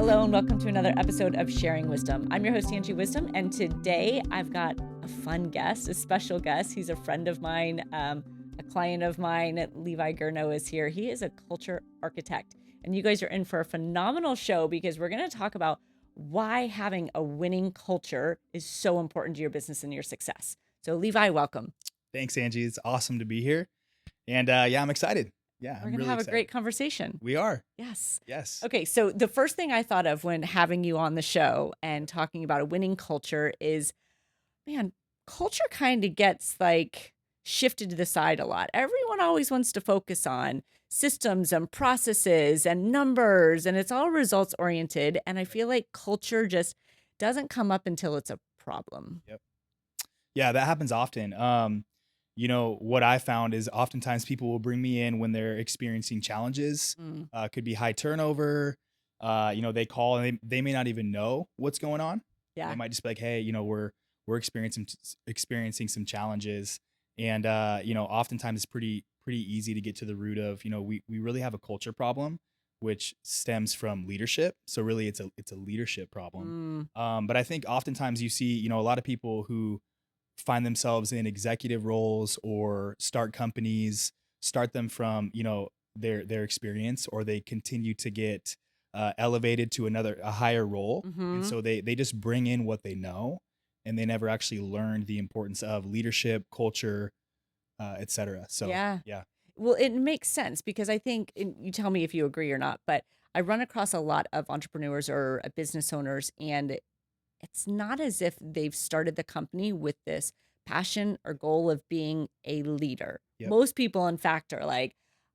Hello and welcome to another episode of Sharing Wisdom. I'm your host, Angie Wisdom, and today I've got a fun guest, a special guest. He's a friend of mine, a client of mine. Levi Gurno is here. He is a culture architect, and you guys are in for a phenomenal show because we're going to talk about why having a winning culture is so important to your business and your success. So Levi, welcome. Thanks, Angie. It's awesome to be here. And I'm excited. Yeah, We're I'm going to really have a excited. great conversation. We are. Yes. Yes. Okay, so the first thing I thought of when having you on the show and talking about a winning culture is, man, culture kind of gets like shifted to the side a lot. Everyone always wants to focus on systems and processes and numbers, and it's all results oriented. And I feel like culture just doesn't come up until it's a problem. Yep. Yeah, that happens often. What I found is oftentimes people will bring me in when they're experiencing challenges. Mm, Could be high turnover. They call and they may not even know what's going on. They yeah. might just be like, hey, we're experiencing some challenges. And oftentimes it's pretty easy to get to the root of, we really have a culture problem, which stems from leadership. So really it's a leadership problem. Mm, But I think oftentimes you see, a lot of people who find themselves in executive roles or start companies, start them from, their experience, or they continue to get elevated to a higher role. And hmm so they just bring in what they know, and they never actually learned the importance of leadership, culture, et cetera. So Yeah. yeah. Well, it makes sense because I think, and you tell me if you agree or not, but I run across a lot of entrepreneurs or business owners, and it's not as if they've started the company with this passion or goal of being a leader. Yep. Most people, in fact, are like,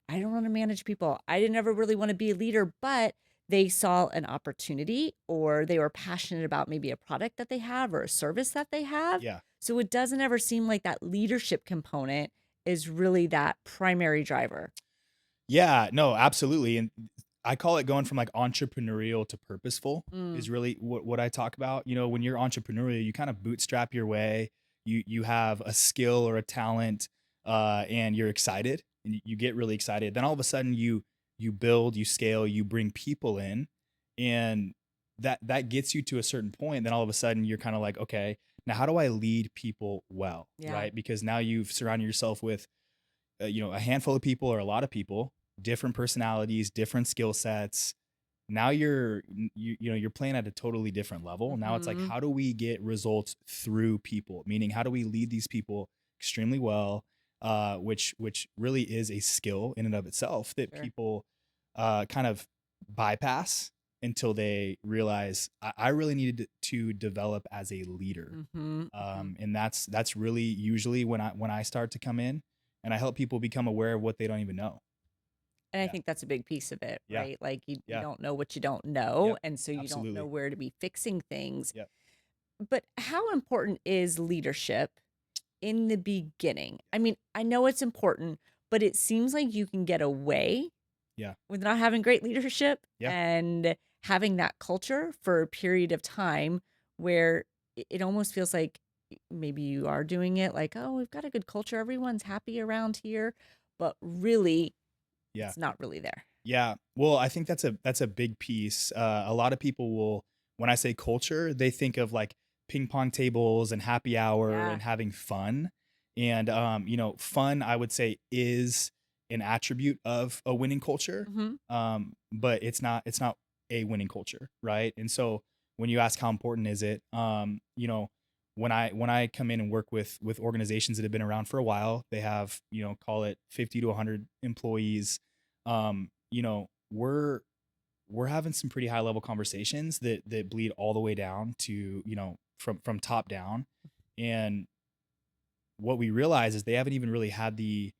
I don't want to manage people. I didn't ever really want to be a leader, but they saw an opportunity or they were passionate about maybe a product that they have or a service that they have. Yeah. So it doesn't ever seem like that leadership component is really that primary driver. Yeah, no, absolutely. And I call it going from like entrepreneurial to purposeful Mm, is really what I talk about. When you're entrepreneurial, you kind of bootstrap your way. You have a skill or a talent, and you're excited and you get really excited. Then all of a sudden you build, you scale, you bring people in, and that gets you to a certain point. Then all of a sudden you're kind of like, okay, now how do I lead people well, yeah. right? Because now you've surrounded yourself with a handful of people or a lot of people, different personalities, different skill sets. Now you're playing at a totally different level. Now it's like, hmm how do we get results through people? Meaning, how do we lead these people extremely well? Which really is a skill in and of itself that Sure. people kind of bypass until they realize I really needed to develop as a leader. Hmm And that's really usually when I start to come in and I help people become aware of what they don't even know. And I Yeah. think that's a big piece of it, Yeah. right? Like you Yeah. don't know what you don't know. Yep. And so you don't know Absolutely. where to be fixing things. Yep. But how important is leadership in the beginning? I mean, I know it's important, but it seems like you can get away Yeah. with not having great leadership Yeah. and having that culture for a period of time where it almost feels like maybe you are doing it like, oh, we've got a good culture. Everyone's happy around here. But really, Yeah. it's not really there. Yeah. Well, I think that's a big piece. A lot of people will, when I say culture, they think of like ping pong tables and happy hour Yeah. and having fun. And fun I would say is an attribute of a winning culture. hmm But it's not a winning culture, right? And so when you ask how important is it, when I come in and work with organizations that have been around for a while, they have, call it 50 to 100 employees. We're having some pretty high level conversations that bleed all the way down to, from top down. And what we realize is they haven't even really had the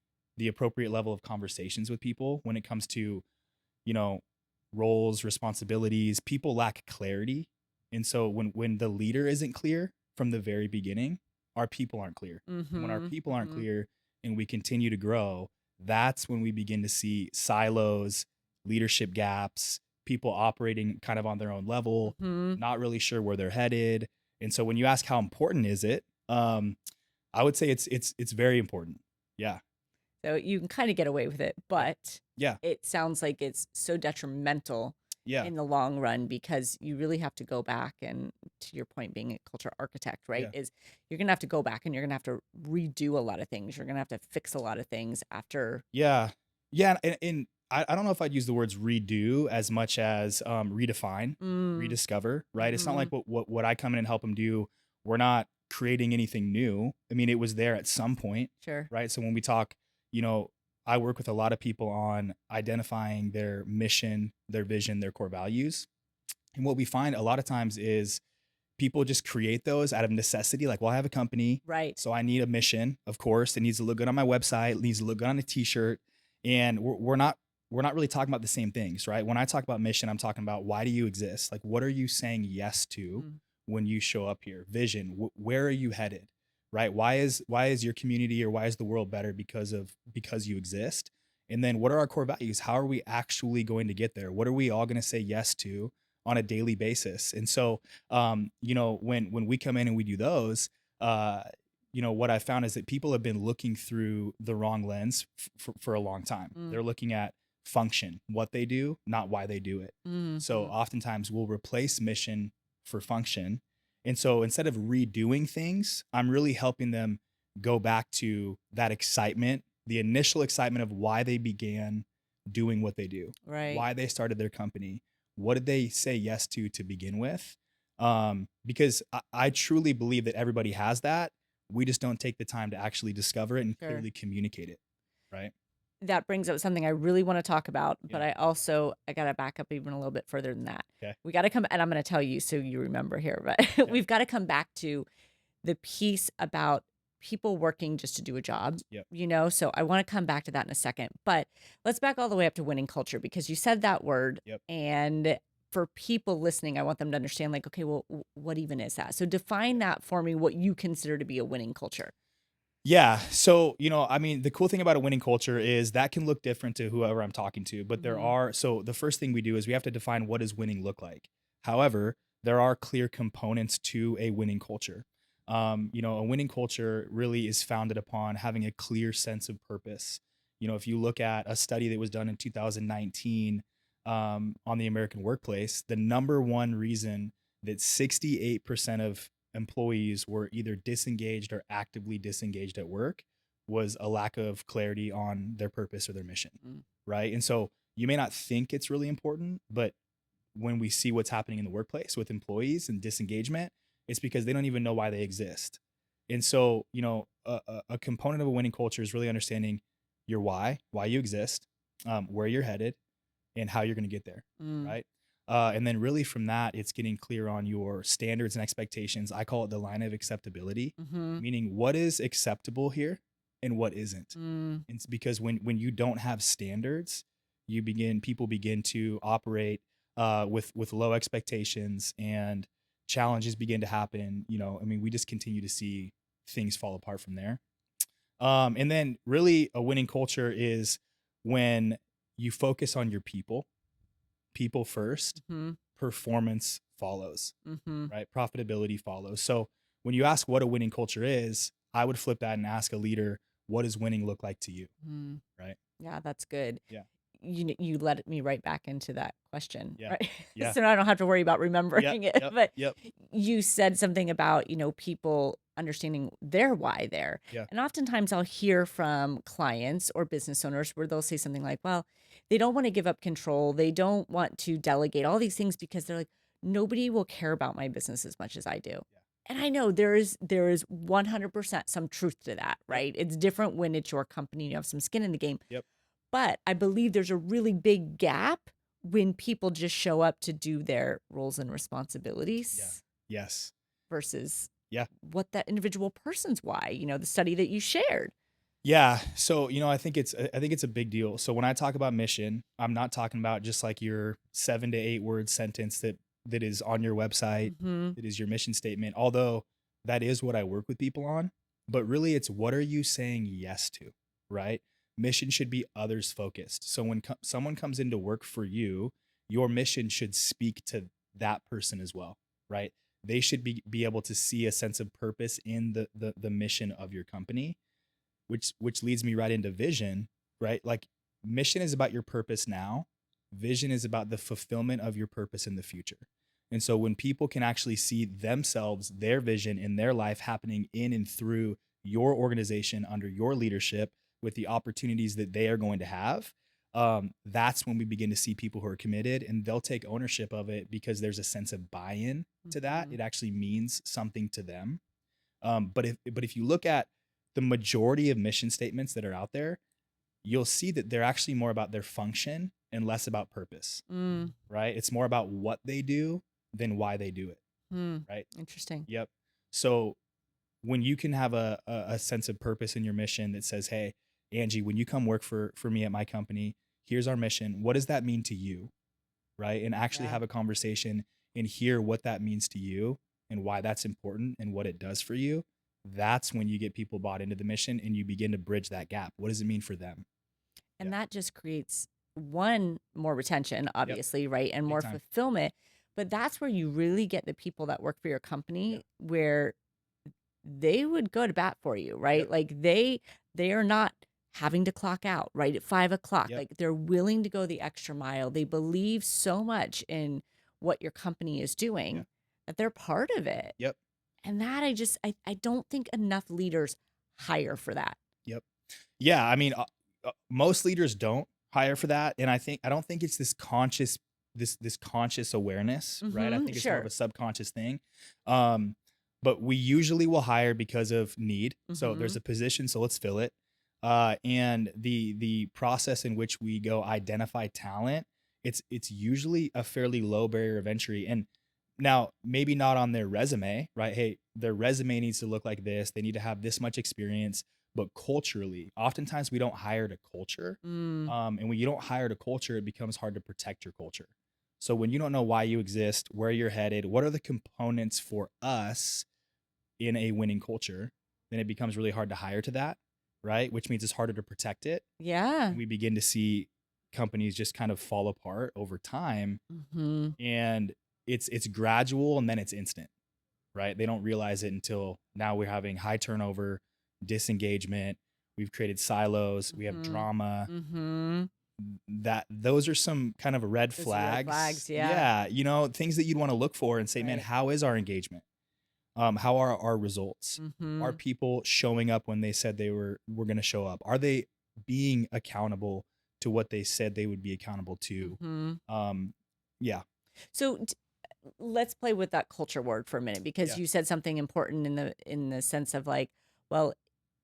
appropriate level of conversations with people when it comes to, you know, roles, responsibilities. People lack clarity. And so when the leader isn't clear from the very beginning, our people aren't clear. And when our hmm people aren't hmm clear and we continue to grow, that's when we begin to see silos, leadership gaps, people operating kind of on their own level, hmm not really sure where they're headed. And so when you ask how important is it, I would say it's very important. Yeah. So you can kind of get away with it, but Yeah. it sounds like it's so detrimental Yeah. in the long run, because you really have to go back, and to your point, being a culture architect, right, Yeah. is you're going to have to go back and you're going to have to redo a lot of things. You're going to have to fix a lot of things after. Yeah. Yeah. And I don't know if I'd use the words redo as much as redefine, Mm, rediscover, right? It's not mm-hmm. like what I come in and help them do. We're not creating anything new. I mean, it was there at some point, Sure. right? So when we talk, you know, I work with a lot of people on identifying their mission, their vision, their core values. And what we find a lot of times is people just create those out of necessity. Like, well, I have a company, Right. so I need a mission. Of course, it needs to look good on my website. It needs to look good on a T-shirt. And we're not really talking about the same things, right? When I talk about mission, I'm talking about why do you exist? Like, what are you saying yes to Mm, when you show up here? Vision. Where are you headed? Right? Why is your community or why is the world better because you exist? And then what are our core values? How are we actually going to get there? What are we all going to say yes to on a daily basis? And so when we come in and we do those, uh, what I found is that people have been looking through the wrong lens for a long time. mm, They're looking at function, what they do, not why they do it. So mm-hmm. oftentimes we'll replace mission for function. And so instead of redoing things, I'm really helping them go back to that excitement, the initial excitement of why they began doing what they do, Right. why they started their company, what did they say yes to begin with? Because I truly believe that everybody has that. We just don't take the time to actually discover it and Sure. clearly communicate it. Right. That brings up something I really want to talk about, but Yeah. I got to back up even a little bit further than that. Okay. We got to come, and I'm going to tell you so you remember here, but Okay. we've got to come back to the piece about people working just to do a job, Yep. So I want to come back to that in a second, but let's back all the way up to winning culture, because you said that word. Yep. And for people listening, I want them to understand, like, okay, well, what even is that? So define that for me, what you consider to be a winning culture. Yeah. So, I mean, the cool thing about a winning culture is that can look different to whoever I'm talking to, but Mm-hmm. so the first thing we do is we have to define what does winning look like. However, there are clear components to a winning culture. A winning culture really is founded upon having a clear sense of purpose. If you look at a study that was done in 2019 on the American workplace, the number one reason that 68% of employees were either disengaged or actively disengaged at work was a lack of clarity on their purpose or their mission, Mm. right? And so you may not think it's really important, but when we see what's happening in the workplace with employees and disengagement, it's because they don't even know why they exist. And so, a component of a winning culture is really understanding your why you exist, where you're headed, and how you're going to get there, Mm. right? And then really from that, it's getting clear on your standards and expectations. I call it the line of acceptability, Mm-hmm. meaning what is acceptable here and what isn't. Mm. And it's because when you don't have standards, people begin to operate with low expectations, and challenges begin to happen. I mean, we just continue to see things fall apart from there. And then really a winning culture is when you focus on your people first, Mm-hmm. performance follows, Mm-hmm. right? Profitability follows. So when you ask what a winning culture is, I would flip that and ask a leader, what does winning look like to you? Mm. Right. Yeah, that's good. Yeah. You led me right back into that question, Yeah. right? Yeah. So now I don't have to worry about Yep. remembering it. Yep. But Yep. you said something about, people understanding their why there. Yeah. And oftentimes I'll hear from clients or business owners where they'll say something like, well, they don't want to give up control. They don't want to delegate all these things because they're like, nobody will care about my business as much as I do. Yeah. And I know there is 100% some truth to that, Yep. right? It's different when it's your company, you have some skin in the game. Yep. But I believe there's a really big gap when people just show up to do their roles and Yeah. responsibilities Yes. versus Yeah. what that individual person's why, the study that you shared. Yeah. So, I think it's a big deal. So when I talk about mission, I'm not talking about just like your 7 to 8 word sentence that is on your website, Mm-hmm. that is your mission statement, although that is what I work with people on. But really it's what are you saying yes to, right? Mission should be others focused. So when someone comes into work for you, your mission should speak to that person as well, right? They should be able to see a sense of purpose in the mission of your company, which leads me right into vision, right? Like mission is about your purpose now, Vision is about the fulfillment of your purpose in the future. And so when people can actually see themselves, their vision in their life happening in and through your organization under your leadership with the opportunities that they are going to have, that's when we begin to see people who are committed and they'll take ownership of it because there's a sense of buy-in to that. Mhm. It actually means something to them. But if you look at the majority of mission statements that are out there, you'll see that they're actually more about their function and less about purpose, Mm. right? It's more about what they do than why they do it, Hmm. right? Interesting. Yep. So when you can have a sense of purpose in your mission that says, "Hey, Angie, when you come work for me at my company, here's our mission. What does that mean to you?" Right? And actually Yeah. have a conversation and hear what that means to you and why that's important and what it does for you. That's when you get people bought into the mission and you begin to bridge that gap. What does it mean for them? And Yeah. that just creates one, more retention, Yep. obviously, right? And Big more time. fulfillment. But that's where you really get the people that work for your Yep. company where they would go to bat for you, right? Yep. Like they are not having to clock out right at 5 o'clock. Yep. Like they're willing to go the extra mile. They believe so much in what your company is Yeah. doing that they're part of it. Yep. And that I don't think enough leaders hire for that. Yep. Yeah. I mean, most leaders don't hire for that, and I don't think it's this conscious awareness, right? I Mm-hmm. think it's more of Sure. a subconscious thing. Um, but we usually will hire because of need. So there's Mm-hmm. a position, so let's fill it. And the process in which we go identify talent, it's usually a fairly low barrier of entry. And now maybe not on their resume, right? Hey, their resume needs to look like this. They need to have this much experience, but culturally, oftentimes we don't hire to culture. Mm, And when you don't hire to culture, it becomes hard to protect your culture. So when you don't know why you exist, where you're headed, what are the components for us in a winning culture, then it becomes really hard to hire to that, right? Which means it's harder to protect it. yeah. And we begin to see companies just kind of fall apart over time. Mm-hmm. And it's gradual and then it's instant, right? They don't realize it until now we're having high turnover, disengagement. We've created silos. We have Mm-hmm. drama. Mm-hmm. That those are some kind of red Those are red flags. flags, yeah. Yeah, things that you'd want to look for and say, man, Right. how is our engagement? How are our results? Are Mm-hmm. people showing up when they said they were going to show up? Are they being accountable to what they said they would be accountable to? Mm-hmm. Um, yeah, So let's play with that culture word for a minute because yeah, you said something important in the sense of like, well,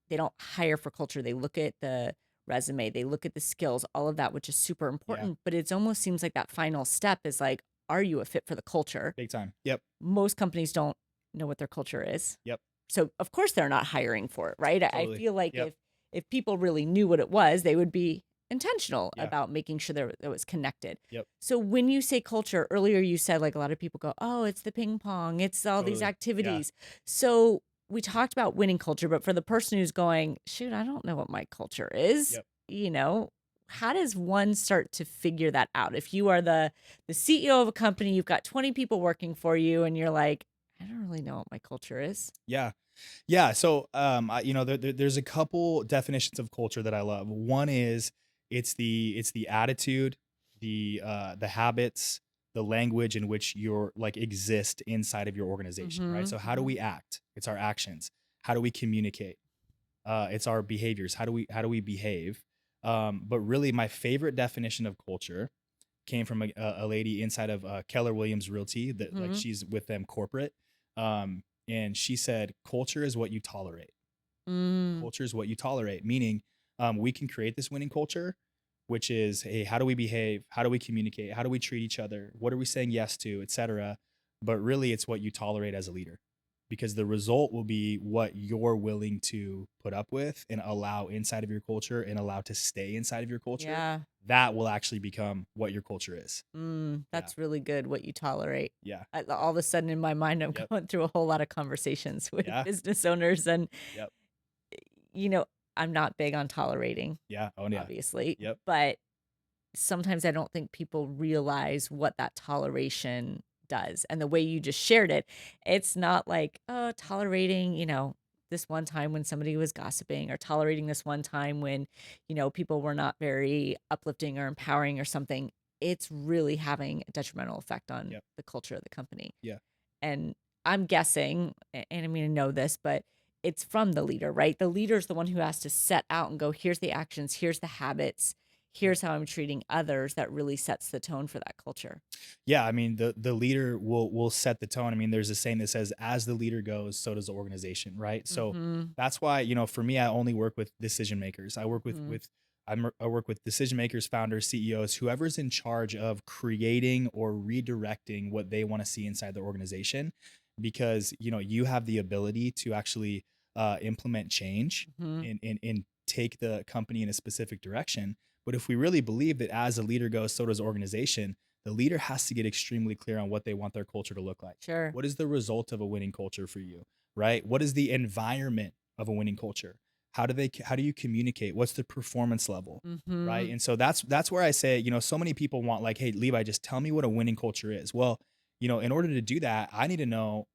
they don't hire for culture. They look at the resume, they look at the skills, all of that, which is super yeah, important. But it's almost seems like that final step is like, are you a fit for the culture? big time. Yep, Most companies don't know what their culture is. yep, So of course they're not hiring for it, right? I totally. feel like Yep, if people really knew what it was, they would be intentional yeah, about making sure that it was connected. yep, So when you say culture, earlier you said like a lot of people go, "Oh, it's the ping pong, it's all these totally. Yeah, activities." So we talked about winning culture, but for the person who's going, "Shoot, I don't know what my culture is," yep. you know, how does one start to figure that out? If you are the CEO of a company, you've got 20 people working for you, and you're like, I don't really know what my culture is. Yeah. Yeah. So, there's a couple definitions of culture that I love. One is it's the attitude, the habits, the language in which you're like exist inside of your organization, right? Mhm, So, how do mhm. we act? It's our actions. How do we communicate? It's our behaviors. How do we behave? But really, my favorite definition of culture came from a lady inside of Keller Williams Realty that like Mhm. she's with them corporate. And she said, culture is what you tolerate. Mm. Culture is what you tolerate, meaning we can create this winning culture, which is, hey, how do we behave? How do we communicate? How do we treat each other? What are we saying yes to, etc. But really, it's what you tolerate as a leader because the result will be what you're willing to put up with and allow inside of your culture and allow to stay inside of your culture. Yeah. That will actually become what your culture is. Yeah. That's really good what you tolerate. Yeah. All of a sudden in my mind, I'm Yep. going through a whole lot of conversations with Yeah. business owners and, Yep. you know, I'm not big on tolerating, Yeah. Oh, yeah. obviously, Yep. but sometimes I don't think people realize what that toleration does. And the way you just shared it, it's not like, oh, tolerating, this one time when somebody was gossiping or tolerating this one time when, people were not very uplifting or empowering or something. it's really having a detrimental effect on Yep. the culture of the company. Yeah. And I'm guessing, and I mean, I know this, but it's from the leader, right? The leader's the one who has to set out and go, here's the actions, here's the habits, Yep. here's how I'm treating others, that really sets the tone for that culture. Yeah, I mean the leader will set the tone. I mean, there's a saying that says, "As the leader goes, so does the organization." Right. So Mm-hmm. that's why, for me, I only work with decision makers. I work Mm-hmm. I work with decision makers, founders, CEOs, whoever's in charge of creating or redirecting what they want to see inside the organization, because you have the ability to actually implement change Mm-hmm. and take the company in a specific direction. But if we really believe that as a leader goes, so does the organization, the leader has to get extremely clear on what they want their culture to look like. Sure. What is the result of a winning culture for you, right? What is the environment of a winning culture? How do you communicate? What's the performance level, Mm-hmm. right? And so that's where I say, so many people want, like, hey, Levi, just tell me what a winning culture is. Well, in order to do that, I need to know,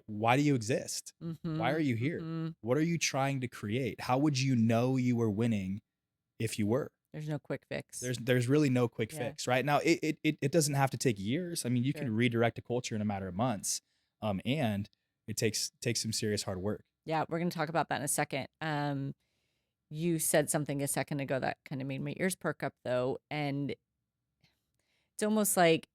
why do you exist? Why Mm-hmm. are you here? Mm-hmm. What are you trying to create? How would you know you were winning if you were? There's no quick fix. There's really no quick Yeah. fix, right? Now it doesn't have to take years. I mean, you Sure. can redirect a culture in a matter of months, and it takes some serious hard work. Yeah, we're going to talk about that in a second. You said something a second ago that kind of made my ears perk up, though, and it's almost like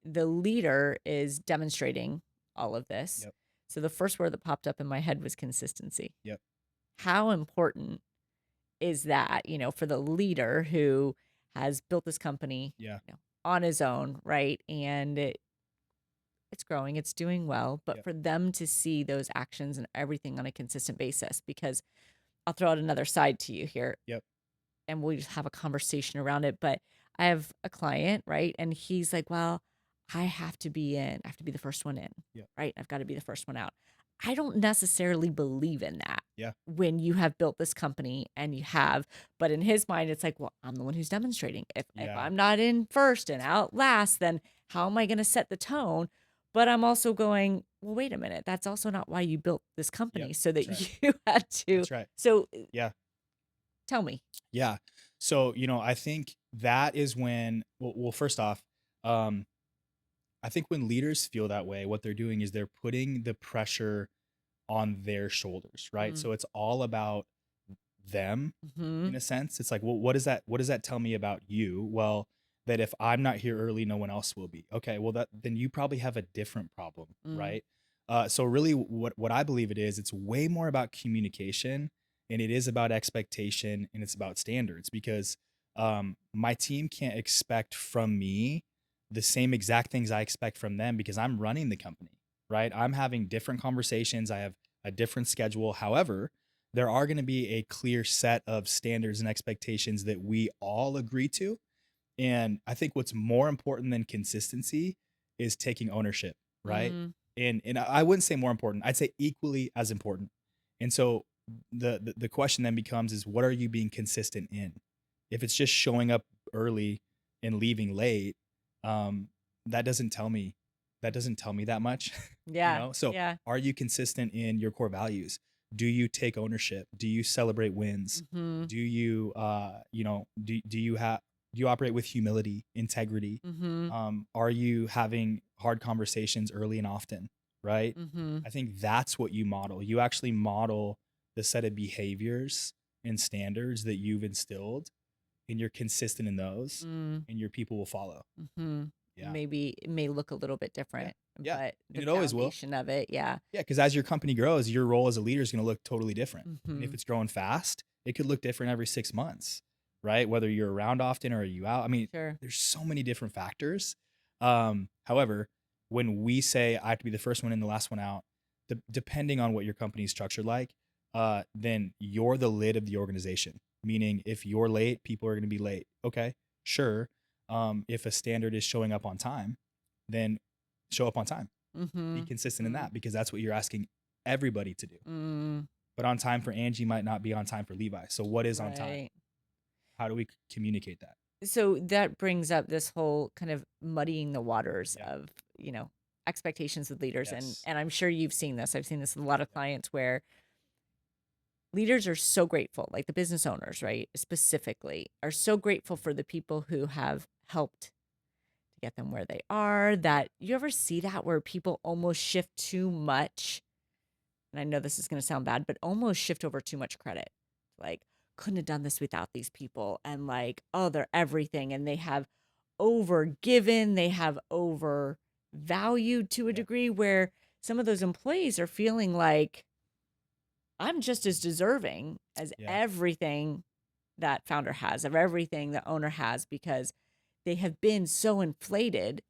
the leader is demonstrating all of this. Yep. So the first word that popped up in my head was consistency. Yep. How important is that, for the leader who has built this company, Yeah. on his own, right? And it's growing, it's doing well, but Yep. for them to see those actions and everything on a consistent basis, because I'll throw out another side to you here Yep. and we'll just have a conversation around it. But I have a client, right? And he's like, well, I have to be in, I have to be the first one in, Yep. right? I've got to be the first one out. I don't necessarily believe in that Yeah. when you have built this company and you have, but in his mind, it's like, well, I'm the one who's demonstrating. If Yeah. I'm not in first and out last, then how am I going to set the tone? But I'm also going, well, wait a minute. That's also not why you built this Yep. company, so That's that right. you had to. That's right. So Yeah. tell me. Yeah. So, I think that is when, well, first off, um, I think when leaders feel that way, what they're doing is they're putting the pressure on their shoulders, right? Mm. So it's all about them Mm-hmm. in a sense. It's like, well, what does that tell me about you? Well, that if I'm not here early, no one else will be. Okay, well, that then you probably have a different problem, Mm. right? So really, what I believe it is, it's way more about communication, and it is about expectation, and it's about standards, because my team can't expect from me the same exact things I expect from them, because I'm running the company, right? I'm having different conversations. I have a different schedule. However, there are going to be a clear set of standards and expectations that we all agree to. And I think what's more important than consistency is taking ownership, right? Mm. And I wouldn't say more important. I'd say equally as important. And so the question then becomes, is what are you being consistent in? If it's just showing up early and leaving late, um, that doesn't tell me that much, Yeah. So Yeah. are you consistent in your core values? Do you take ownership? Do you celebrate wins? Mm-hmm. Do you do you operate with humility, integrity? Mm-hmm. Are you having hard conversations early and often? Right. Mm-hmm. I think that's what you model. You actually model the set of behaviors and standards that you've instilled, and you're consistent in those, Mm. and your people will follow. Mm-hmm. Yeah. Maybe it may look a little bit Yeah. different, Yeah. but And the it always will. foundation of it, yeah. Yeah. Because as your company grows, your role as a leader is going to look totally different. And Mm-hmm. if it's growing fast, it could look different every 6 months, right? Whether you're around often or are you out. I mean, Sure. there's so many different factors. However, when we say I have to be the first one in, the last one out, depending on what your company is structured like, then you're the lid of the organization. Meaning, if you're late, people are going to be late. Okay, sure. If a standard is showing up on time, then show up on time. Mm-hmm. Be consistent in Mm-hmm. that, because that's what you're asking everybody to do. Mm. But on time for Angie might not be on time for Levi. So what is on time? Right. How do we communicate that? So that brings up this whole kind of muddying the waters Yeah. of, expectations with leaders. And Yes. and I'm sure you've seen this. I've seen this with a lot of Yeah. clients where leaders are so grateful, like the business owners, right? Specifically, are so grateful for the people who have helped to get them where they are. That you ever see that where people almost shift too much, and I know this is going to sound bad, but almost shift over too much credit. Like, couldn't have done this without these people. And like, oh, they're everything. And they have over given, they have over valued to a Yeah. degree where some of those employees are feeling like I'm just as deserving as Yeah. everything that founder has, of everything the owner has, because they have been so inflated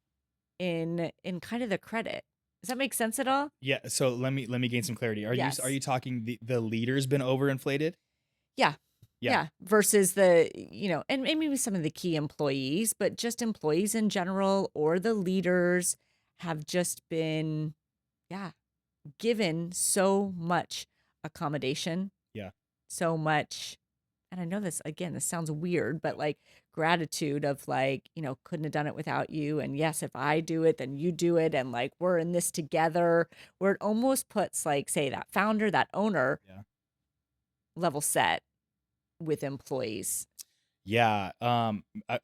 in kind of the credit. Does that make sense at all? Yeah. So let me gain some clarity. Are Yes. you talking the leader's been overinflated? Yeah. Yeah. Yeah. Versus the, and maybe some of the key employees, but just employees in general or the leaders have just been, yeah, given so much accommodation, Yeah. so much. And I know this, again, this sounds weird, but Nope. like gratitude of like, couldn't have done it without you. And yes, if I do it, then you do it. And like, we're in this together, where it almost puts like, say, that founder, that owner Yeah. level set with employees. Yeah. A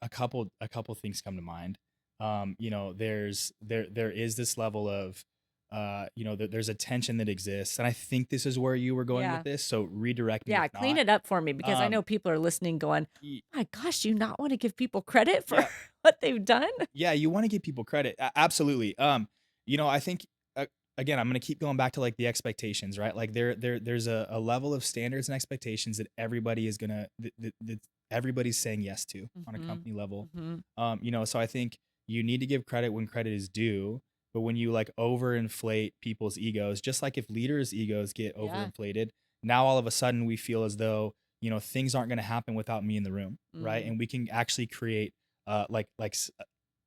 couple things come to mind. There is this level of there's a tension that exists. And I think this is where you were going with Yeah. this. So redirect me if Yeah. Clean not. it up for me, because I Um know people are listening going, y- my gosh, do you not want to give people credit for yeah, what they've done? yeah, you want to give people credit. Absolutely. I think again, I'm going to keep going back to like the expectations, right? Like there's a level of standards and expectations that everybody is gonna that everybody's saying yes to on a Mm-hmm. company level. Mm-hmm. So I think you need to give credit when credit is due, but when you like overinflate people's egos, just like if leaders' egos get Yeah. overinflated, now all of a sudden we feel as though things aren't going to happen without me in the room, right? Mm. And we can actually create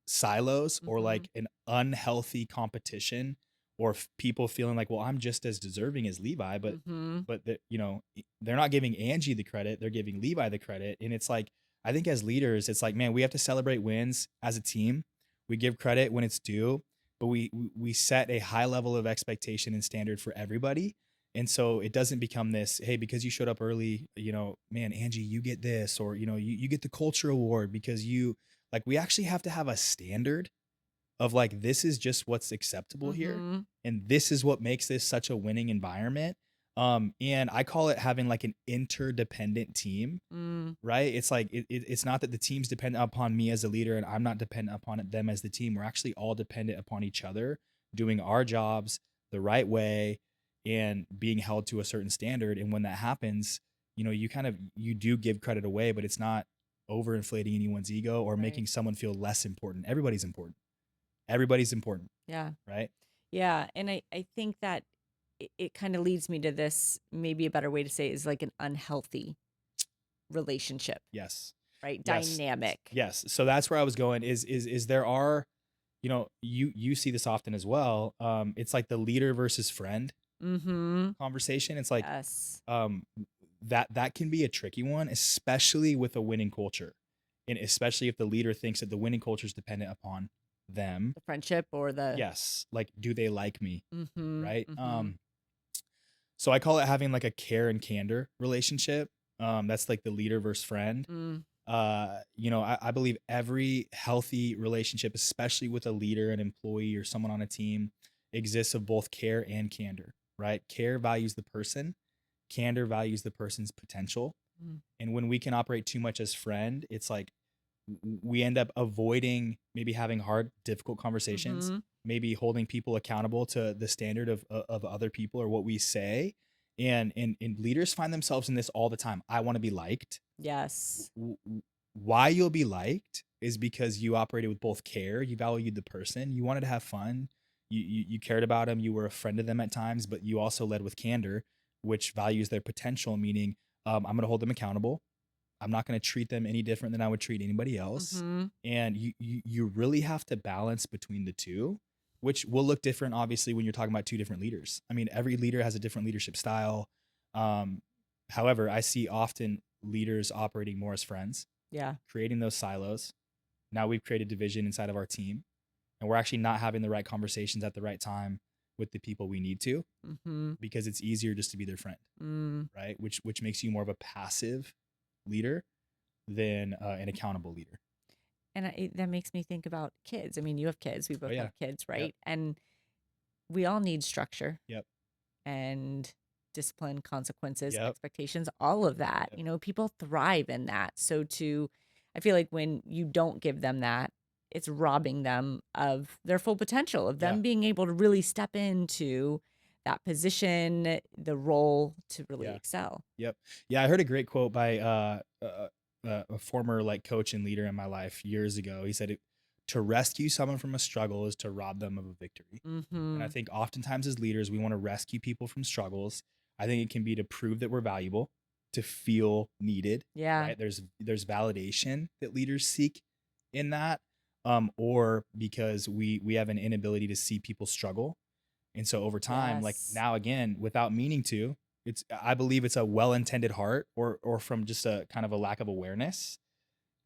silos or Mm-hmm. like an unhealthy competition or people feeling like, well, I'm just as deserving as Levi, but Mm-hmm. they're not giving Angie the credit, they're giving Levi the credit. And it's like, I think as leaders, it's like, man, we have to celebrate wins as a team. We give credit when it's due, but we set a high level of expectation and standard for everybody. And so it doesn't become this, hey, because you showed up early, man, Angie, you get this, or you get the culture award because you like, we actually have to have a standard of like, this is just what's acceptable here. Mm-hmm. And this is what makes this such a winning environment. And I call it having like an interdependent team, Mm. right? It's like, it's not that the team's dependent upon me as a leader and I'm not dependent upon them as the team. We're actually all dependent upon each other, doing our jobs the right way and being held to a certain standard. And when that happens, you do give credit away, but it's not overinflating anyone's ego or Right. making someone feel less important. Everybody's important. Everybody's important, Yeah. right? Yeah. And I think that it kind of leads me to this, maybe a better way to say it is like an unhealthy relationship, Yes. right? Yes. Dynamic. Yes. So that's where I was going is there are, you see this often as well. It's like the leader versus friend Mm-hmm. conversation. It's like Yes. um that can be a tricky one, especially with a winning culture. And especially if the leader thinks that the winning culture is dependent upon them. The friendship or the. Yes. Like, do they like me? Mm-hmm. Right. Mm-hmm. So I call it having like a care and candor relationship. That's like the leader versus friend. Mm. I believe every healthy relationship, especially with a leader, an employee, or someone on a team, exists of both care and candor, right? Care values the person, candor values the person's potential. Mm. And when we can operate too much as friend, it's like we end up avoiding maybe having hard, difficult conversations, Mm-hmm. maybe holding people accountable to the standard of other people or what we say. And leaders find themselves in this all the time. I want to be liked. Yes. Why you'll be liked is because you operated with both care, you valued the person, you wanted to have fun, you cared about them, you were a friend to them at times, but you also led with candor, which values their potential, meaning I'm going to hold them accountable. I'm not going to treat them any different than I would treat anybody else. Mm-hmm. And you really have to balance between the two, which will look different, obviously, when you're talking about two different leaders. I mean, every leader has a different leadership style. Um, However, I see often leaders operating more as friends, Yeah. creating those silos. Now we've created division inside of our team, and we're actually not having the right conversations at the right time with the people we need to, Mm-hmm. because it's easier just to be their friend, Mm. right? Which makes you more of a passive leader than an accountable leader. And that makes me think about kids. I mean, you have kids. We Oh both yeah. have kids, Yep. right? And we all need structure Yep. and discipline, consequences, Yep. expectations, all of that. Yep. You know, people thrive in that. So I feel like when you don't give them that, it's robbing them of their full potential, of Yeah. them being able to really step into that position, the role to really Yeah. excel. Yep. Yeah, I heard a great quote by a former like coach and leader in my life years ago. He said, "To rescue someone from a struggle is to rob them of a victory." And I Mm-hmm. think oftentimes as leaders, we want to rescue people from struggles. I think it can be to prove that we're valuable, to feel needed, Yeah. right? There's validation that leaders seek in that, or because we have an inability to see people struggle. And so over time, like Yes. now again, without meaning to, I believe it's a well-intended heart or from just a kind of a lack of awareness.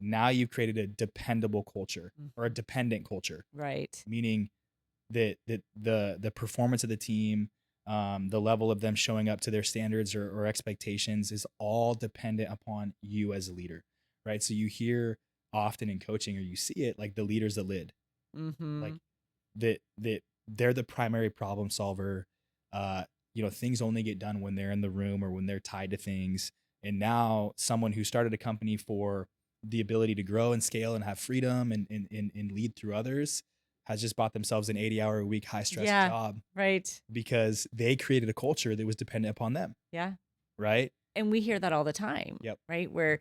Now you've created a dependable culture or a Mhm. dependent culture, Right. meaning that the performance of the team, the level of them showing up to their standards or expectations is all dependent upon you as a leader, right? So you hear often in coaching or you see it like the leaders that lead, Mm-hmm. like that they're the primary problem solver. Uh, things only get done when they're in the room or when they're tied to things. And now someone who started a company for the ability to grow and scale and have freedom and lead through others has just bought themselves an 80-hour a week high stress Yeah. job Right. because they created a culture that was dependent upon them, Yeah. right? And we hear that all the time, Yep. right? Where,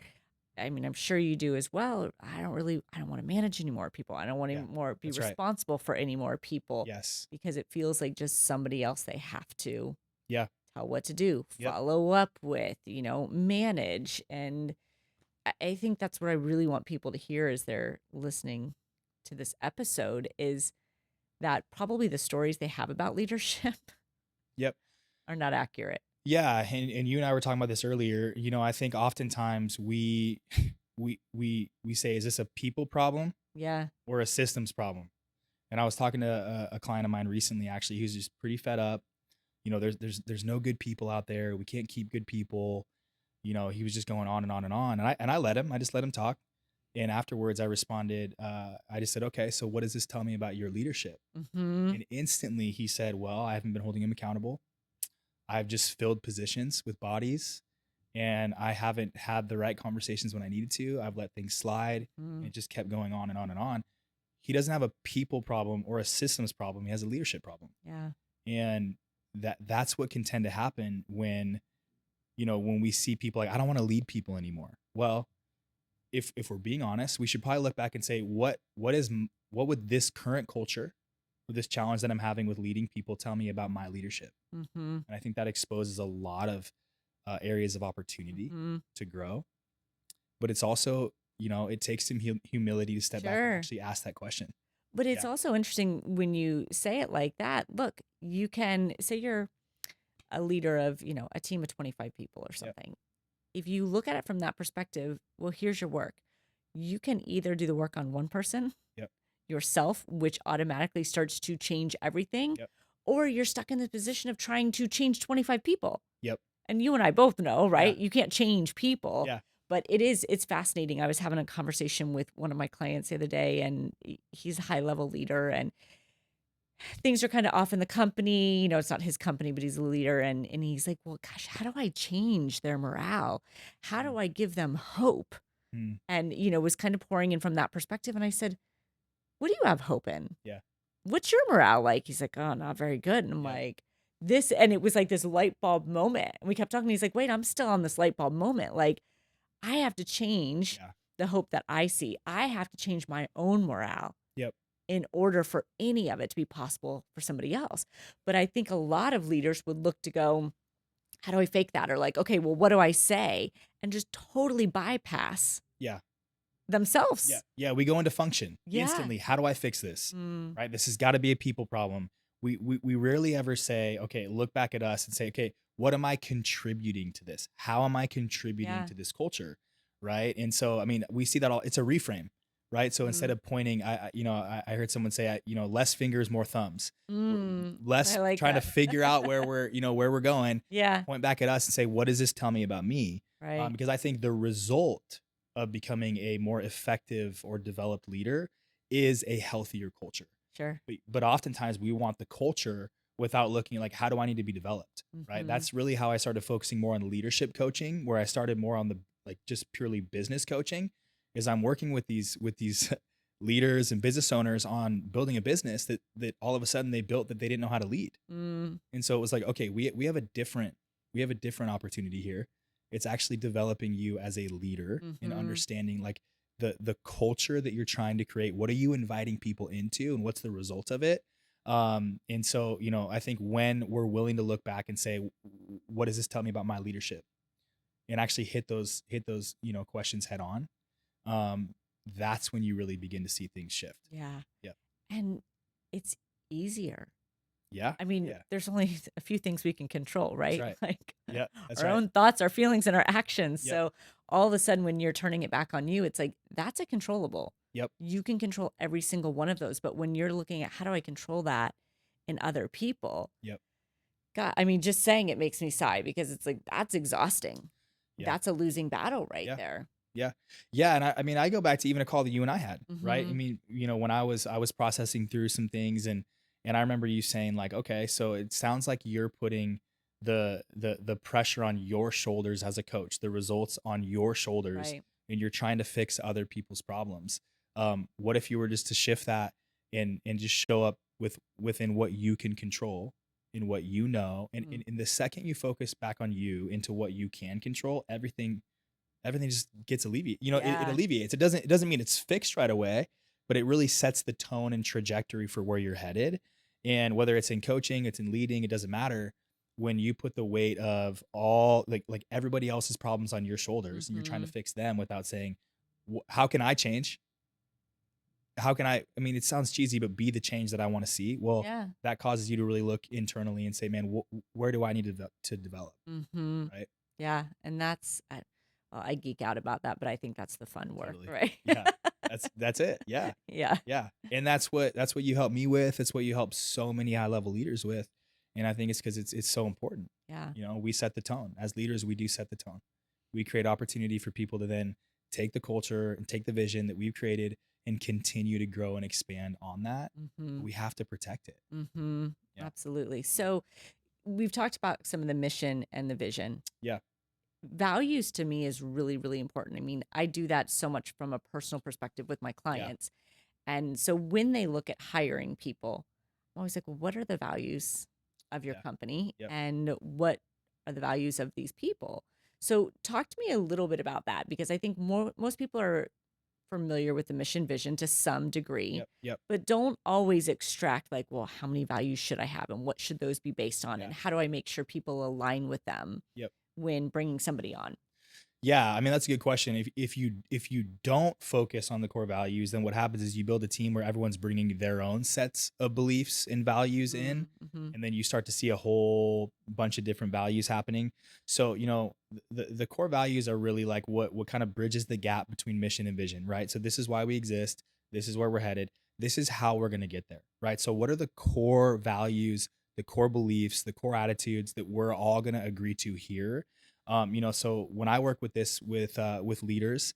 I mean, I'm sure you do as well. I don't want to manage any more people. I don't want to Yeah. be That's right. responsible for any more people Yes. because it feels like just somebody else they have to Yeah. tell what to do, Yep. follow up with, manage. And I think that's what I really want people to hear as they're listening to this episode is that probably the stories they have about leadership Yep. are not accurate. Yeah, and you and I were talking about this earlier. I think oftentimes we we say, is this a people problem Yeah. or a systems problem? And I was talking to a client of mine recently, actually, who's just pretty fed up. There's no good people out there. We can't keep good people. He was just going on and on and on. And I let him. I just let him talk. And afterwards, I responded. I just said, okay, so what does this tell me about your leadership? Mm-hmm. And instantly, he said, well, I haven't been holding him accountable. I've just filled positions with bodies and I haven't had the right conversations when I needed to. I've let things slide and it just kept going on and on and on. He doesn't have a people problem or a systems problem. He has a leadership problem. Yeah. And that's what can tend to happen when we see people like, I don't want to lead people anymore. Well, if we're being honest, we should probably look back and say, what would this current culture or this challenge that I'm having with leading people tell me about my leadership? Mm-hmm. And I think that exposes a lot of areas of opportunity Mm-hmm. to grow. But it's also, it takes some humility to step back and Sure. actually ask that question. But it's Yeah. also interesting when you say it like that. Look, you can say you're a leader of, a team of 25 people or Yep. something. If you look at it from that perspective, well, here's your work. You can either do the work on one person, Yep. yourself, which automatically starts to change everything, Yep. or you're stuck in the position of trying to change 25 people. Yep. And you and I both know, Yeah. right? You can't change people. Yeah. But it's fascinating. I was having a conversation with one of my clients the other day, and he's a high level leader, and things are kind of off in the company. It's not his company, but he's a leader. And he's like, well, gosh, how do I change their morale? How Mm. do I give them hope? Mm. And, was kind of pouring in from that perspective. And I said, what do you have hope in? Yeah. What's your morale like? He's like, oh, not very good. And I'm Yep. like, this, and it was like this light bulb moment. And we kept talking. He's like, wait, I'm still on this light bulb moment. Like, I have to change Yeah. the hope that I see. I have to change my own morale Yep. in order for any of it to be possible for somebody else. But I think a lot of leaders would look to go, how do I fake that? Or like, okay, well, what do I say? And just totally bypass Yeah. themselves. Yeah. Yeah. We go into function Yeah. instantly. How do I fix this? Mm, Right. This has got to be a people problem. We rarely ever say, okay, look back at us and say, okay, what am I contributing to this? How am I contributing yeah. to this culture? Right. And so, I mean, we see that all, it's a reframe, right? So instead Mm, of pointing, I heard someone say, less fingers, more thumbs. mm, Less I like trying to that. figure out where we're going, Yeah. point back at us and say, what does this tell me about me? Right. Because I think the result of becoming a more effective or developed leader is a healthier culture. Sure. But oftentimes we want the culture without looking like, how do I need to be developed? Right. Mm-hmm. That's really how I started focusing more on leadership coaching, where I started more on the like just purely business coaching, is I'm working with these leaders and business owners on building a business that all of a sudden they built that they didn't know how to lead. Mm. And so it was like, okay, we have a different opportunity here. It's actually developing you as a leader and Mm-hmm. understanding like the culture that you're trying to create. What are you inviting people into, and what's the result of it? And so, I think when we're willing to look back and say, what does this tell me about my leadership? And actually hit those, questions head on. Um, that's when you really begin to see things shift. Yeah. Yep. And it's easier. Yeah. I mean, Yeah. there's only a few things we can control, That's right? right. Like Yeah. That's our right. own thoughts, our feelings, and our actions. Yep. So all of a sudden, when you're turning it back on you, it's like that's a controllable. Yep. You can control every single one of those. But when you're looking at how do I control that in other people, Yep. God, I mean, just saying it makes me sigh because it's like that's exhausting. Yeah. That's a losing battle right Yeah. there. Yeah. Yeah. And I mean, I go back to even a call that you and I had, right? I Mm-hmm. mean, when I was processing through some things, and I remember you saying like, okay, so it sounds like you're putting the pressure on your shoulders as a coach, the results on your shoulders, Right. and you're trying to fix other people's problems. What if you were just to shift that and just show up within what you can control, in what you know, and Mm-hmm. in the second you focus back on you into what you can control, everything just gets alleviated. It Yeah. alleviates. It doesn't mean it's fixed right away, but it really sets the tone and trajectory for where you're headed. And whether it's in coaching, it's in leading, it doesn't matter. When you put the weight of all like everybody else's problems on your shoulders, and you're trying Mm-hmm. to fix them without saying, how can I change? How can I mean, it sounds cheesy, but be the change that I want to see. Well, Yeah. that causes you to really look internally and say, man, where do I need to develop? Mm-hmm. Right. Yeah. And that's, well, I geek out about that, but I think that's the fun work, Totally. right? Yeah. That's it. Yeah. Yeah. Yeah. And that's what you help me with. It's what you help so many high level leaders with. And I think it's because it's so important. Yeah. We set the tone. As leaders, we do set the tone. We create opportunity for people to then take the culture and take the vision that we've created and continue to grow and expand on that. Mm-hmm. But we have to protect it. Mm-hmm. Yeah. Absolutely. So we've talked about some of the mission and the vision. Yeah. Values to me is really, really important. I mean, I do that so much from a personal perspective with my Yeah. clients. And so when they look at hiring people, I'm always like, well, what are the values of your Yeah. company? Yep. And what are the values of these people? So talk to me a little bit about that because I think most people are familiar with the mission vision to some degree, Yep. Yep. but don't always extract like, well, how many values should I have and what should those be based on? Yeah. And how do I make sure people align with them Yep. when bringing somebody on? Yeah, I mean that's a good question. If you don't focus on the core values, then what happens is you build a team where everyone's bringing their own sets of beliefs and values in, Mm-hmm. and then you start to see a whole bunch of different values happening. So the core values are really like what kind of bridges the gap between mission and vision, right? So this is why we exist. This is where we're headed. This is how we're going to get there, right? So what are the core values, the core beliefs, the core attitudes that we're all going to agree to here? So when I work with leaders,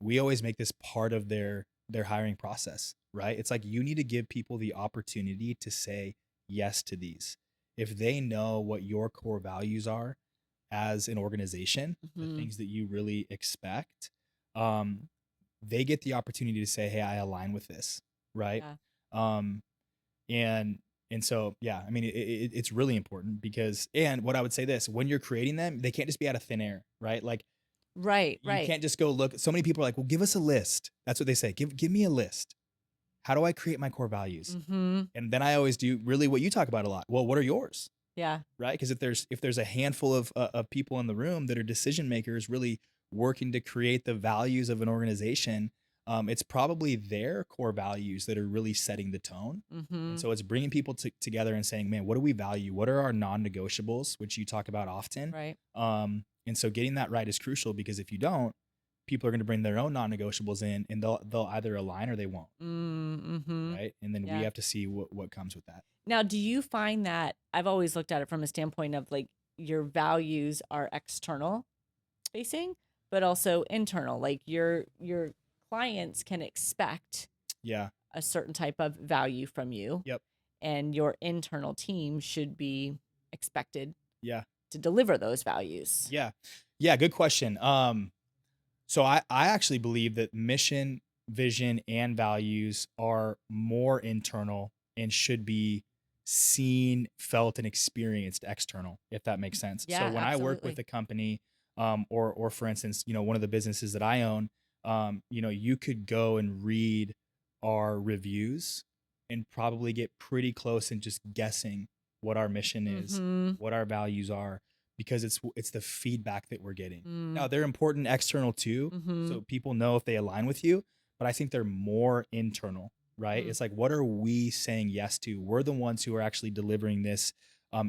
we always make this part of their hiring process, right? It's like you need to give people the opportunity to say yes to these. If they know what your core values are as an organization, the Mm-hmm. things that you really expect, um, they get the opportunity to say, "Hey, I align with this," right? Yeah. Um, and and so yeah, I mean it's really important because, and what I would say this, when you're creating them, they can't just be out of thin air, right? Like Right. you Right. can't just go look. So many people are like, well, give us a list. That's what they say. Give me a list. How do I create my core values? Mm-hmm. And then I always do really what you talk about a lot. Well, what are yours? Yeah. Right? Because if there's a handful of people in the room that are decision makers, really working to create the values of an organization, it's probably their core values that are really setting the tone. Mm-hmm. And so it's bringing people together and saying, man, what do we value? What are our non-negotiables, which you talk about often? Right. And so getting that right is crucial, because if you don't, people are going to bring their own non-negotiables in, and they'll either align or they won't. Mm-hmm. Right. And then we Yeah. have to see what comes with that. Now, do you find that I've always looked at it from a standpoint of like your values are external facing, but also internal. Like your clients can expect Yeah. a certain type of value from you, Yep. and your internal team should be expected Yeah. to deliver those values. Yeah. Yeah. Good question. So I actually believe that mission, vision, and values are more internal and should be seen, felt, and experienced external, if that makes sense. So Yeah, when I work with absolutely. a company, or for instance, one of the businesses that I own, you could go and read our reviews and probably get pretty close in just guessing what our mission is, Mm-hmm. what our values are, because it's the feedback that we're getting. Mm. Now, they're important external too, Mm-hmm. so people know if they align with you, but I think they're more internal, right? Mm. It's like, what are we saying yes to? We're the ones who are actually delivering this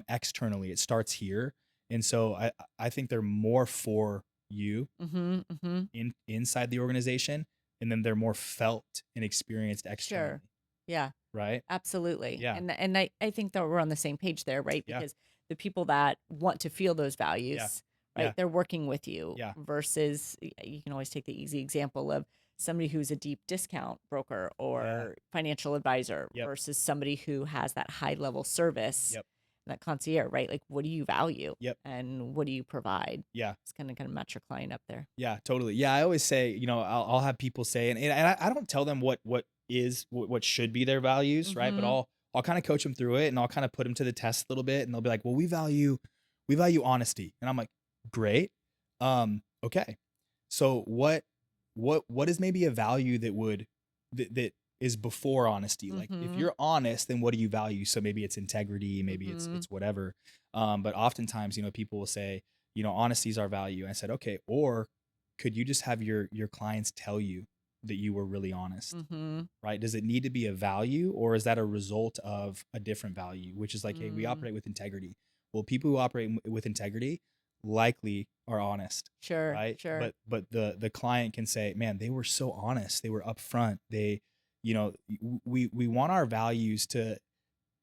externally. It starts here. And so I think they're more for you Mm-hmm. Mm-hmm. inside the organization, and then they're more felt and experienced Sure. externally, Yeah. right? Absolutely. Yeah. And I think that we're on the same page there, right? Yeah. Because the people that want to feel those Yeah. values, right, Yeah. they're working with you Yeah. versus you can always take the easy example of somebody who's a deep discount broker Yeah. or financial advisor Yep. versus somebody who has that high level service, Yep. that concierge, right? Like what do you value Yep. and what do you provide? Yeah. It's kind of match your client up there. Yeah, totally. Yeah, I always say, I'll have people say, and I don't tell them what should be their values, right? But Mm-hmm. I'll kind of coach them through it, and I'll kind of put them to the test a little bit, and they'll be like, "Well, we value honesty," and I'm like, "Great, okay. So what is maybe a value that is before honesty? Like, if Mm-hmm. you're honest, then what do you value? So maybe it's integrity, maybe it's Mm-hmm. it's whatever. But oftentimes, people will say, honesty is our value. And I said, okay, or could you just have your clients tell you that you were really honest, Mm-hmm. right? Does it need to be a value, or is that a result of a different value, which is like, hey, we Mm. operate with integrity. Well, people who operate with integrity likely are honest, Sure. right? Sure. But the client can say, man, they were so honest. They were upfront. We want our values to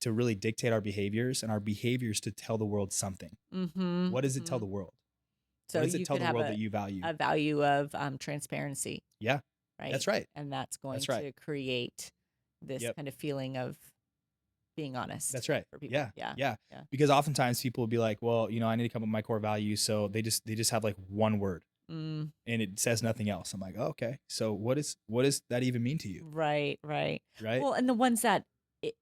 really dictate our behaviors, and our behaviors to tell the world something. Mm-hmm. What does it tell Mm-hmm. the world? What So does it you tell could the have world that you value? a value of transparency, Yeah, right? that's right. And that's going That's right. to create this Yep. kind of feeling of being honest That's right. for people. Yeah. Yeah. Yeah. Yeah. Because oftentimes people will be like, well, I need to come up with my core values. So they just have like one word Mm, and it says nothing else. I'm like, oh, okay. So what does that even mean to you? right. Right. Right. Well, and the ones that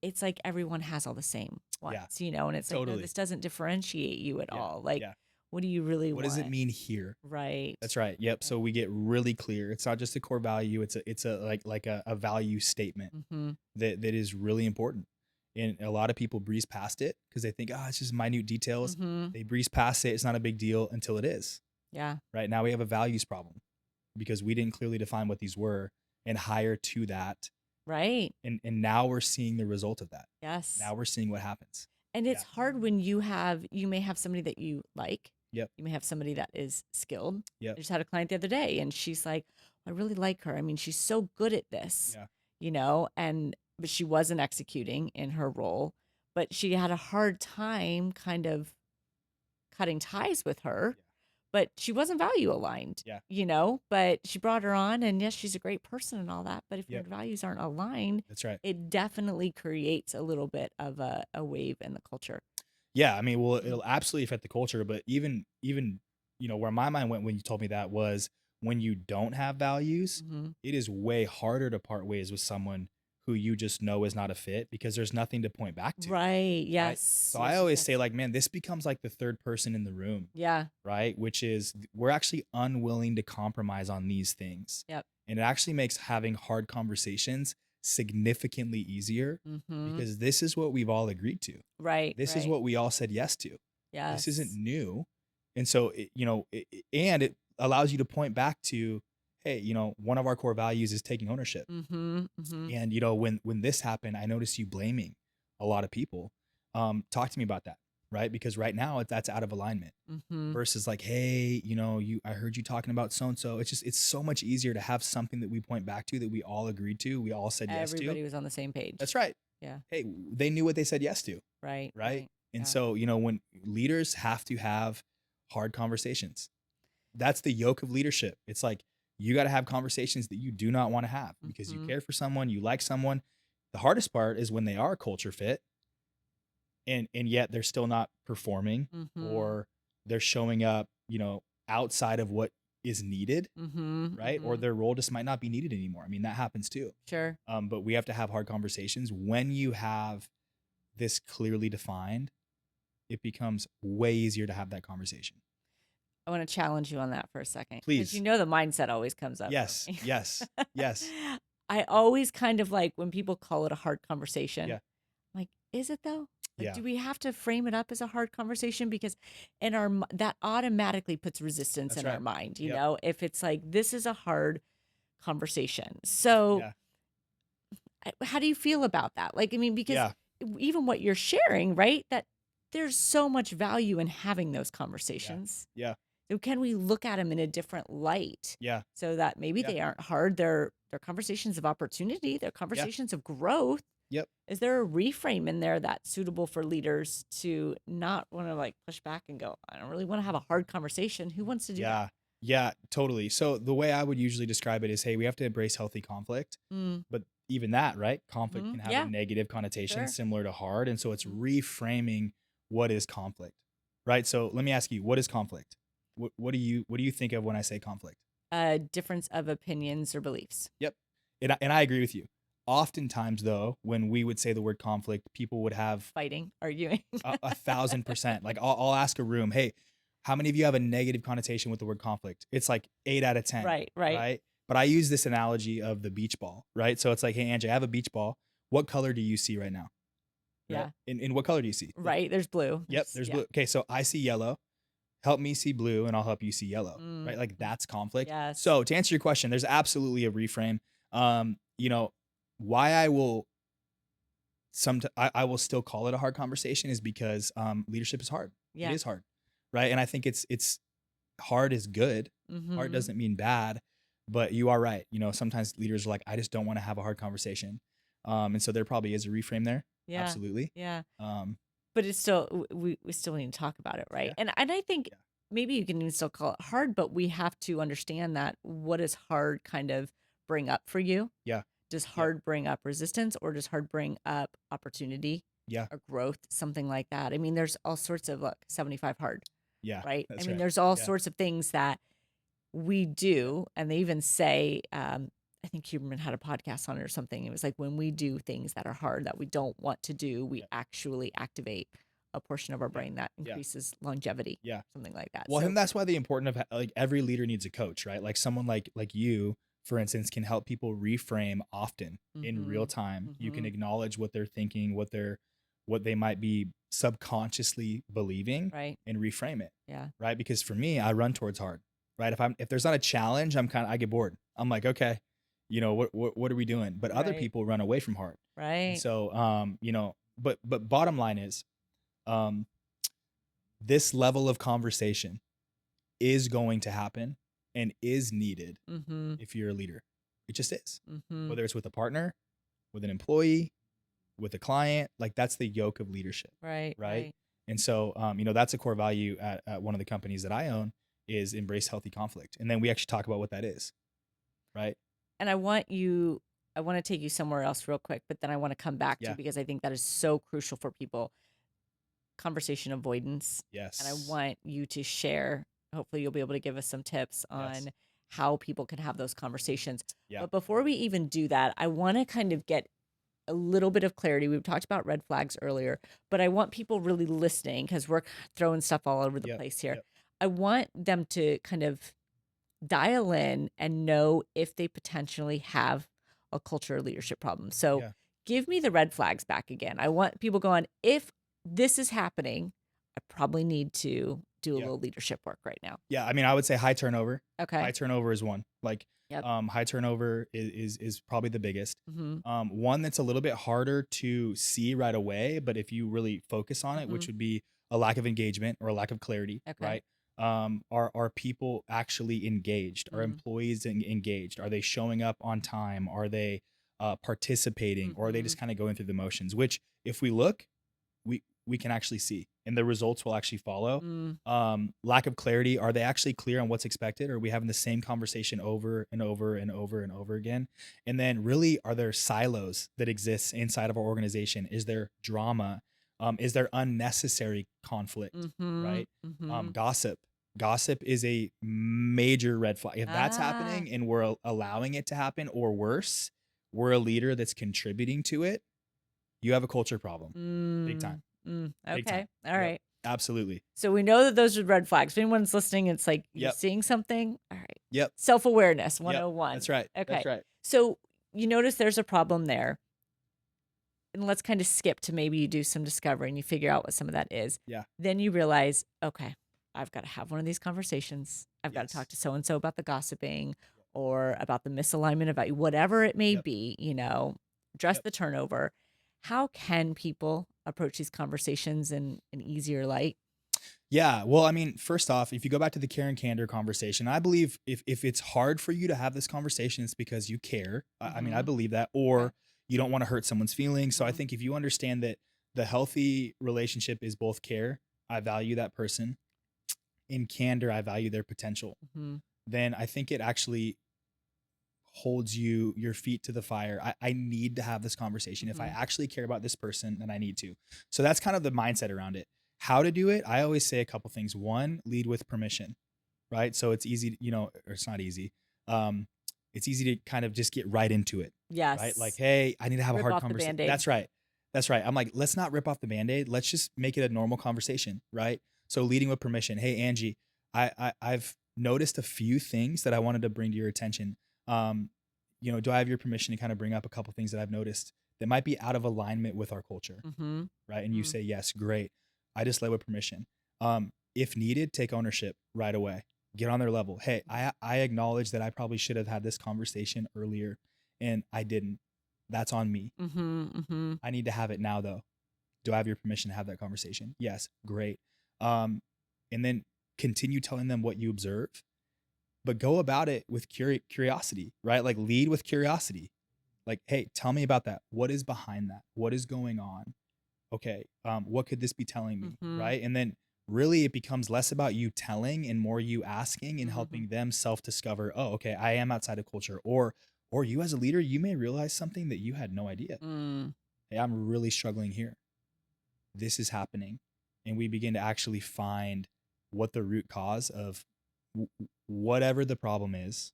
it's like everyone has all the same Yeah. ones, and it's like, no, Totally. this doesn't differentiate you at Yeah. all. Like, Yeah. what do you really What does it want? mean here? Right. That's right. Yep. Yeah. So we get really clear. It's not just a core value. It's a like a value statement Mm-hmm. that is really important. And a lot of people breeze past it because they think, oh, it's just minute details. Mm-hmm. They breeze past it. It's not a big deal until it is. Yeah. Right now we have a values problem because we didn't clearly define what these were and hire to that. Right. And now we're seeing the result of that. Yes. Now we're seeing what happens. And Yeah. it's hard when you may have somebody that you like. Yep. You may have somebody that is skilled. Yep. I just had a client the other day and she's like, I really like her. I mean, she's so good at this, Yeah. but she wasn't executing in her role, but she had a hard time kind of cutting ties with her, Yeah. but she wasn't value aligned, Yeah. but she brought her on and yes, she's a great person and all that. But if your Yep. values aren't aligned, That's right. it definitely creates a little bit of a wave in the culture. Yeah. I mean, well, it'll absolutely affect the culture, but even, where my mind went when you told me that was when you don't have values, Mm-hmm. it is way harder to part ways with someone who you just know is not a fit because there's nothing to point back to. Right. Right. Yes. So Yes, I yes, always yes. say, like, man, this becomes like the third person in the room, Yeah. right? Which is we're actually unwilling to compromise on these things. Yep. And it actually makes having hard conversations significantly easier Mm-hmm. because this is what we've all agreed to. Right. This is Right. what we all said yes to. Yes. This isn't new. And so, and it allows you to point back to, hey, one of our core values is taking ownership. Mm-hmm. Mm-hmm. And, when this happened, I noticed you blaming a lot of people. Talk to me about that, right? Because right now that's out of alignment Mm-hmm. versus like, hey, I heard you talking about so-and-so. It's so much easier to have something that we point back to that we all agreed to. We all said yes to. Everybody was on the same page. That's right. Yeah. Hey, they knew what they said yes to. Right. Right. And Yeah. so, when leaders have to have hard conversations, that's the yoke of leadership. It's like, you got to have conversations that you do not want to have because you Mhm. care for someone, you like someone. The hardest part is when they are a culture fit and yet they're still not performing, Mhm. or they're showing up, outside of what is needed, Mhm. right? Or Mhm. their role just might not be needed anymore. I mean, that happens too. Sure. But we have to have hard conversations. When you have this clearly defined, it becomes way easier to have that conversation. I want to challenge you on that for a second because Please. the mindset always comes up for Yes. me. Yes. Yes. I always kind of like when people call it a hard conversation. Yeah. Like, is it though? Like, Yeah. do we have to frame it up as a hard conversation? Because that automatically puts resistance That's in our right. mind, Yep. if it's like, this is a hard conversation. So, Yeah. how do you feel about that? Like, I mean, because Yeah. even what you're sharing, right? That there's so much value in having those Yeah. conversations. Yeah. So can we look at them in a different light Yeah. so that maybe Yeah. they aren't hard? They're conversations of opportunity. They're Yeah. conversations of growth. Yep. Is there a reframe in there that's suitable for leaders to not want to like push back and go, I don't really want to have a hard conversation. Who wants to do that? Yeah. Yeah, totally. So the way I would usually describe it is, hey, we have to embrace healthy conflict. Mm, But even that, right? Conflict hmm can have a Yeah, negative connotation sure. similar to hard. And so it's Mhm. reframing what is conflict. Right? So let me ask you, what is conflict? What do you think of when I say conflict? A difference of opinions or beliefs. Yep. And I agree with you. Oftentimes though, when we would say the word conflict, people would have Fighting, arguing. a 1,000%. Like I'll ask a room, hey, how many of you have a negative connotation with the word conflict? It's like 8 out of 10, Right, right. right? But I use this analogy of the beach ball, right? So it's like, hey, Angie, I have a beach ball. What color do you see right now? Right? Yeah. In what color do you see? Right. There's blue. Yep, there's blue. Okay, so I see yellow. Help me see blue, and I'll help you see yellow. Mm, Right? Like that's conflict. yes. So to answer your question, there's absolutely a reframe. Um, you know, why I will I will still call it a hard conversation is because leadership is hard. It Yeah. is hard, right? And I think it's hard is good. Hard Mm-hmm. doesn't mean bad, but you are right. Sometimes leaders are like, I just don't want to have a hard conversation, and so there probably is a reframe there. Yeah. Absolutely. Yeah. Um, But it's still we still need to talk about it, right? yeah, And I think yeah, maybe you can even still call it hard, but we have to understand that what does hard kind of bring up for you? yeah, Does yep, hard bring up resistance or does hard bring up opportunity yeah, or growth, something like that? I mean, there's all sorts of 75 hard, yeah. right? I That's mean, right. there's all Yeah, sorts of things that we yeah, do, and they even say, I think Huberman had a podcast on it or something. It was like when we do things that are hard that we don't want to do, we yeah, actually activate a portion of our yeah, brain that yeah, increases longevity, yeah. something like that. Well, So, and that's why the importance of like every leader needs a coach, right? Like someone like you, for instance, can help people reframe often in real mm-hmm, time. You can mm-hmm, acknowledge what they're thinking, what they might be subconsciously believing, right, and reframe it, yeah, right? Because for me, I run towards hard, right? If there's not a challenge, I get bored. I'm like, okay, what are we doing? But other right, people run away from hard, and right, so but bottom line is, um, this level of conversation is going to happen and is needed mm-hmm, if you're a leader. It just is. mm-hmm, Whether it's with a partner, with an employee, with a client, like that's the yoke of leadership, right, right? right. And so, that's a core value at one of the companies that I own is embrace healthy conflict. And then we actually talk about what that is, right? And I want to take you somewhere else real quick, but then I want to come back to Yeah. because I think that is so crucial for people conversation avoidance. And I Yes. want you to share. Hopefully, you'll be able to give us some tips Yes. on how people can have those conversations. Yeah. But before we even do that, I want to kind of get a little bit of clarity. We've talked about red flags earlier, but I want people really listening because we're throwing stuff all over the Yep. place here. Yep. I want them to kind of dial in and know if they potentially have a culture or leadership problem. So Yeah. give me the red flags back again. I want people going, if this is happening, I probably need to do a Yeah. little leadership work right now. Yeah. I mean, I would say high turnover. Okay. High turnover is one. Like, Yep. high turnover is probably the biggest. Mm-hmm. One that's a little bit harder to see right away, but if you really focus on it, Mm-hmm. which would be a lack of engagement or a lack of clarity, Okay. right? Are people actually engaged? Are Mm-hmm. employees engaged? Are they showing up on time? Are they participating, or are they Mm-hmm. just kind of going through the motions? Which, if we look, we can actually see. and the results will actually follow. Mm, Lack of clarity. Are they actually clear on what's expected? Or are we having the same conversation over and over and over and over again? And then really, are there silos that exist inside of our organization? Is there drama? Is there unnecessary conflict? mhm, Right? mhm. Gossip. Gossip is a major red flag. If that's Ah, happening and we're allowing it to happen, or worse, we're a leader that's contributing to it, you have a culture problem. Big time. Big time. okay, all Yep. right. Absolutely. So we know that those are red flags. If anyone's listening, it's like you're Yep. seeing something. All right. Yep. Self-awareness Yep. 101. That's right. That's Okay. right. So you notice there's a problem there. And let's kind of skip to maybe you do some discovery and you figure out what some of that is. Yeah. Then you realize, okay, I've got to have one of these conversations. I've got to talk Yes. to so and so about the gossiping or about the misalignment about you, whatever it may Yep. be, address Yep. the turnover. How can people approach these conversations in an easier light? Yeah. Well, I mean, first off, if you go back to the care and candor conversation, I believe if it's hard for you to have this conversation, it's because you care. I mean, I Mm-hmm. believe that, Okay. or you don't want to hurt someone's feelings. So I Mm-hmm. think if you understand that the healthy relationship is both care, I value that person, in candor, I value their potential, Mm-hmm. then I think it actually holds your feet to the fire. I need to have this conversation. If I Mm-hmm. actually care about this person, then I need to. So that's kind of the mindset around it. How to do it? I always say a couple things. One, lead with permission, right? So it's easy, or it's not easy. Um, it's easy to kind of just get right into it, right? Like, Yes. hey, I need to have a Rip hard off the conversation. band-aid. That's right. That's right. I'm like, let's not rip off the band-aid. Let's just make it a normal conversation, right? So leading with permission. Hey, Angie, I've noticed a few things that I wanted to bring to your attention. Um, do I have your permission to kind of bring up a couple things that I've noticed that might be out of alignment with our culture, Mm-hmm. right? And you say, yes, great. I just led with permission. If needed, take ownership right away. Get on their level. Hey, I acknowledge that I probably should have had this conversation earlier and I didn't. That's on me. Mm-hmm. Mm-hmm. I need to have it now though. Do I have your permission to have that conversation? Yes, great. Um, and then continue telling them what you observe, but go about it with curiosity, right? Like lead with curiosity. Like, hey, tell me about that. What is behind that? What is going on? Okay, what could this be telling me, Mm-hmm. right? And then really it becomes less about you telling and more you asking and Mm-hmm. helping them self-discover, oh, okay, I am outside of culture. Or you as a leader, you may realize something that you had no idea. Mm. Hey, I'm really struggling here. This is happening. And we begin to actually find what the root cause of whatever the problem is,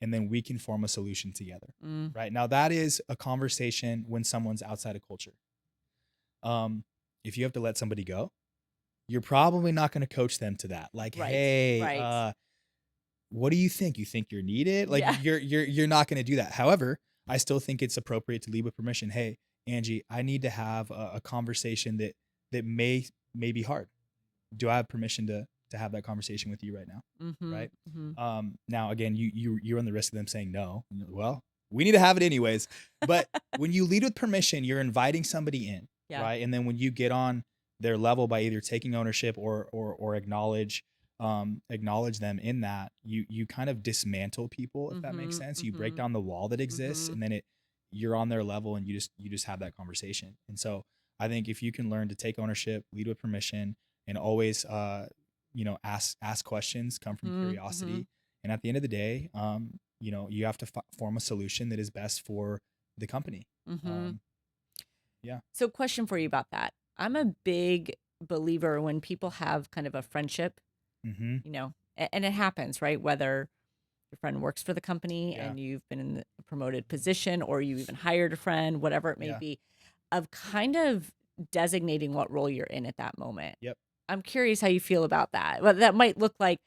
and then we can form a solution together. Mm. Right? Now that is a conversation when someone's outside of culture. Um, if you have to let somebody go, you're probably not going to coach them to that. Like, Right. hey, Right. what do you think? You think you're needed? Like Yeah. you're not going to do that. However, I still think it's appropriate to lead with permission. Hey, Angie, I need to have a conversation that may be hard. Do I have permission to have that conversation with you right now? Mm-hmm. Right. Mm-hmm. Now again, you run the risk of them saying no. Well, we need to have it anyways. But when you lead with permission, you're inviting somebody in, Yeah. right? And then when you get on their level by either taking ownership or acknowledge them in that, you kind of dismantle people, if that makes Mm-hmm. sense. You break Mm-hmm. down the wall that exists, Mm-hmm. and then you're on their level, and you just have that conversation. And so I think if you can learn to take ownership, lead with permission, and always ask questions, come from Mm-hmm. Mm-hmm. curiosity, and at the end of the day, you have to form a solution that is best for the company. Mm-hmm. um yeah. So, question for you about that. I'm a big believer when people have kind of a friendship, Mm-hmm. and it happens, right? Whether your friend works for the company Yeah. and you've been in a promoted position or you even hired a friend, whatever it may Yeah. be, of kind of designating what role you're in at that moment. Yep. I'm curious how you feel about that. What that might look like,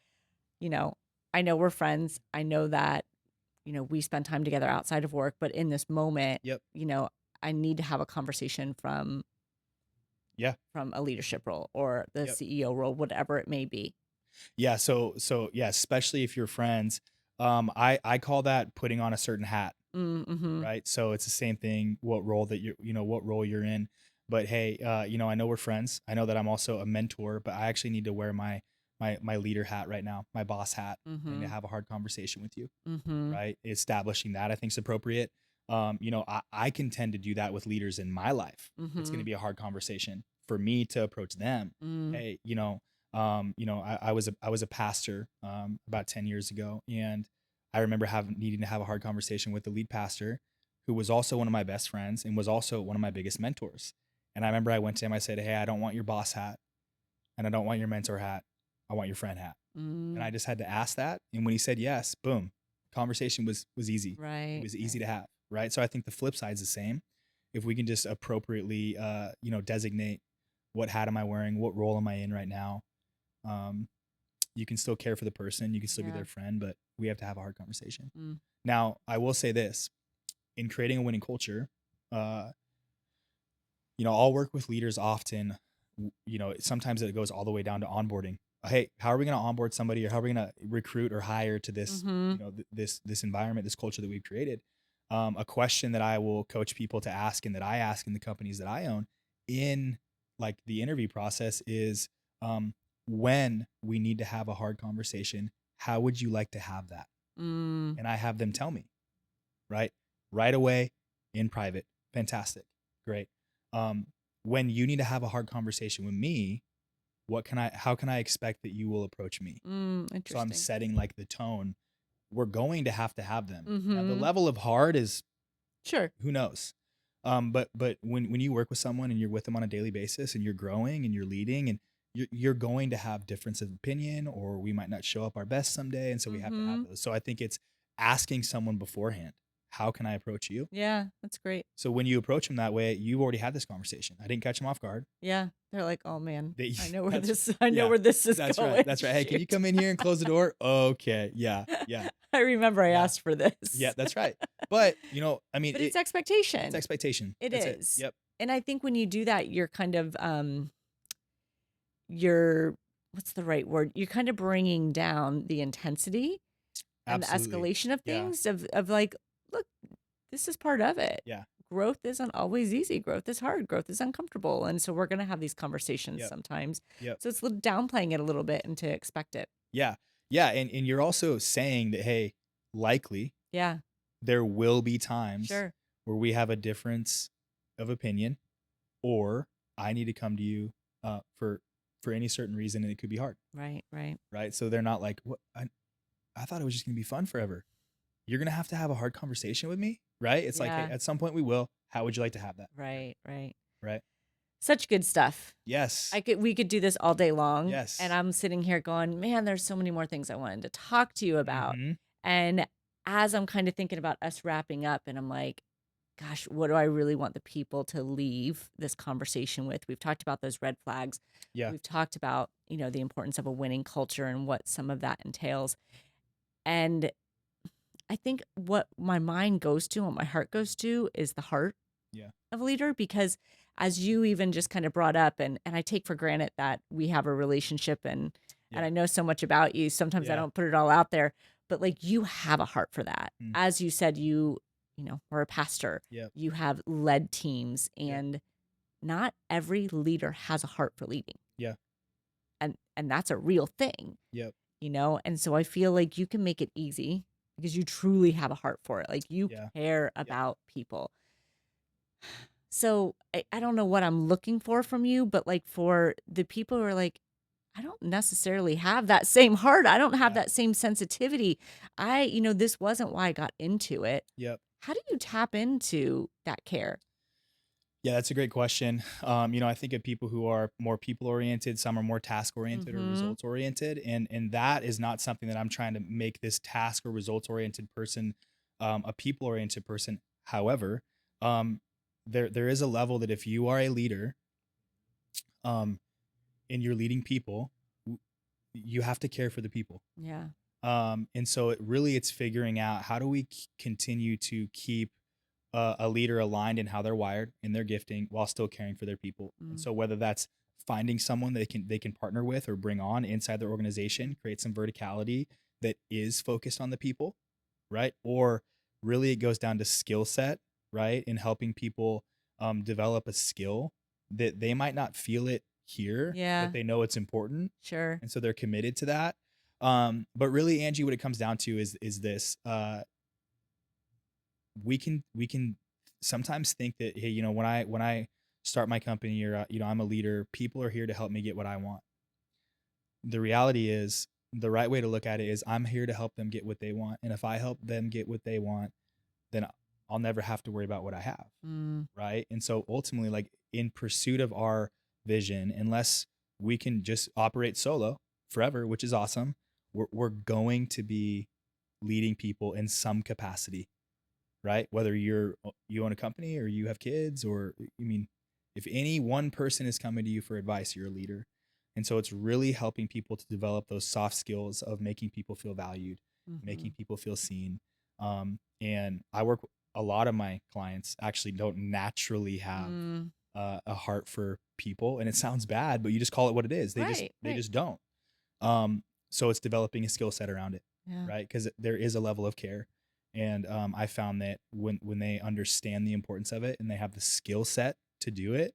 you know, I know we're friends. I know that, we spend time together outside of work, but in this moment, Yep. I need to have a conversation Yeah. from a leadership role or the Yep. CEO role, whatever it may be. Yeah. So yeah, especially if you're friends, I call that putting on a certain hat. Mm-hmm. Right? So it's the same thing, what role you're in. But hey, I know we're friends. I know that I'm also a mentor, but I actually need to wear my leader hat right now, my boss hat. I need to Mm-hmm. have a hard conversation with you, Mm-hmm. right? Establishing that I think is appropriate. I can tend to do that with leaders in my life. It's going Mm-hmm. to be a hard conversation for me to approach them. Mm. Hey, I was a pastor about 10 years ago, and I remember needing to have a hard conversation with the lead pastor, who was also one of my best friends and was also one of my biggest mentors. And I remember I went to him, I said, "Hey, I don't want your boss hat, and I don't want your mentor hat. I want your friend hat." And I Mm. just had to ask that. And when he said yes, boom, conversation was easy. It Right. was easy Right. to have, right? So I think the flip side is the same. If we can just appropriately, designate what hat am I wearing, what role am I in right now, um, you can still care for the person, you can still be Yeah. their friend, but we have to have a hard conversation. Mm. Now, I will say this: in creating a winning culture, uh, I'll work with leaders often. Sometimes it goes all the way down to onboarding. Hey, how are we going to onboard somebody, or how are we going to recruit or hire to this, Mm-hmm. this environment, this culture that we've created? A question that I will coach people to ask, and that I ask in the companies that I own in like the interview process is, when we need to have a hard conversation, how would you like to have that? Mm. And I have them tell me, right? Right away, in private. Fantastic. Great. Um, when you need to have a hard conversation with me, how can I expect that you will approach me? So I'm Interesting. setting like the tone. We're going to have them. Now the Mm-hmm. level of hard is, Sure. who knows? But when you work with someone and you're with them on a daily basis and you're growing and you're leading, and you're going to have difference of opinion, or we might not show up our best someday, and so we have to have Mm-hmm. those. So I think it's asking someone beforehand, how can I approach you? Yeah, that's great. So when you approach them that way, you've already had this conversation. I didn't catch them off guard. Yeah. They're like, oh man, They, I know where that's this I know yeah, where this is that's right. going. That's right. Hey, can you Shoot. come in here and close the door? Okay. Yeah. Yeah. I remember I Yeah. asked for Yeah. this. That's right. But I mean, But it's it's expectation. expectation. It That's it. is. Yep. And I think when you do that, you're kind of you're what's the right word? You're kind of bringing down the intensity and the Absolutely. escalation of Yeah. things of like, look, this is part of it. Yeah. Growth isn't always easy. Growth is hard. Growth is uncomfortable. And so we're going to have these conversations Yep. sometimes. Yep. So it's downplaying it a little bit and to expect it. Yeah. Yeah. And you're also saying that, hey, likely Yeah, there will be times sure. where we have a difference of opinion, or I need to come to you for any certain reason, and it could be hard. Right, right. Right. So they're not like, what? I thought it was just gonna be fun forever. You're gonna have a hard conversation with me, right? It's like, hey, Yeah, at some point we will. How would you like to have that? right, right. Right. Such good stuff. Yes. We could do this all day long. And Yes. I'm sitting here going, man, there's so many more things I wanted to talk to you about. Mm-hmm. And as I'm kind of thinking about us wrapping up, and I'm like, gosh, what do I really want the people to leave this conversation with? We've talked about those red flags. Yeah. We've talked about, the importance of a winning culture and what some of that entails. And I think what my mind goes to, what my heart goes to, is the heart Yeah. of a leader, because as you even just kind of brought up, and I take for granted that we have a relationship, and Yeah. I know so much about you. Sometimes I Yeah. don't put it all out there, but like, you have a heart for that. Mm. As you said, are a pastor. Yep. You have led teams, Yep. and not every leader has a heart for leading. Yeah. And that's a real thing. Yep. And so I feel like you can make it easy because you truly have a heart for it. Like, you Yeah. care about people. So I don't know what I'm looking for from you, but like, for the people who are like, I don't necessarily have that same heart. I don't have Yeah. that same sensitivity. This wasn't why I got into it. Yep. How do you tap into that care? Yeah, that's a great question. I think of people who are more people oriented, some are more task oriented or Mm-hmm. results oriented, and that is not something that I'm trying to make this task or results oriented person a people oriented person. However, there is a level that if you are a leader, um, and you're leading people, you have to care for the people. Yeah. And so it's figuring out, how do we continue to keep a leader aligned in how they're wired in their gifting while still caring for their people. And Mm. so whether that's finding someone they can partner with or bring on inside their organization, create some verticality that is focused on the people, right? Or really it goes down to skill set, right? In helping people develop a skill that they might not feel it here, Yeah. but they know it's important. Sure. And so they're committed to that. But really, Angie, what it comes down to is this: we can sometimes think that, hey, when I start my company or, I'm a leader. People are here to help me get what I want. The reality is the right way to look at it is I'm here to help them get what they want. And if I help them get what they want, then I'll never have to worry about what I have. Right. And so ultimately, like in pursuit of our vision, unless we can just operate solo forever, which is awesome, we're going to be leading people in some capacity, right? Whether you own a company or you have kids, or if any one person is coming to you for advice, you're a leader. And so it's really helping people to develop those soft skills of making people feel valued, making people feel seen. And I work, a lot of my clients actually don't naturally have a heart for people, and it sounds bad, but you just call it what it is. They just don't. So it's developing a skill set around it, right? Because there is a level of care. And I found that when they understand the importance of it and they have the skill set to do it,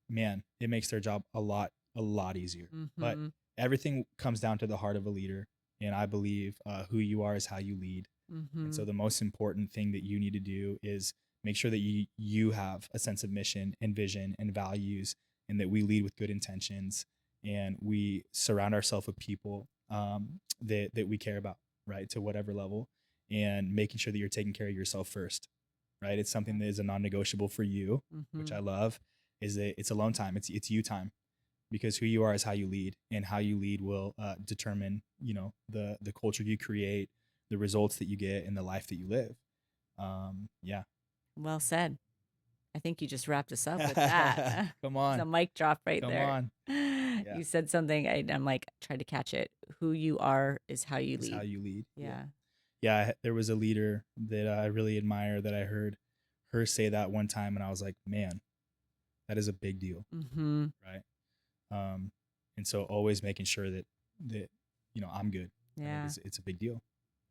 man, it makes their job a lot easier. But everything comes down to the heart of a leader. And I believe who you are is how you lead. And so the most important thing that you need to do is make sure that you have a sense of mission and vision and values, and that we lead with good intentions, and we surround ourselves with people that we care about, right, to whatever level, and making sure that you're taking care of yourself first, right? It's something that is a non-negotiable for you, which I love, is that it's alone time. It's you time, because who you are is how you lead, and how you lead will determine, the culture you create, the results that you get, and the life that you live. Well said. I think you just wrapped us up with that. Come on. It's a mic drop right there. Come on. Yeah. You said something, I'm like, trying to catch it. Who you are is how you lead. Is how you lead. Yeah. Yeah. There was a leader that I really admire that I heard her say that one time, and I was like, man, that is a big deal. Right. And so always making sure that I'm good. Yeah. It's a big deal.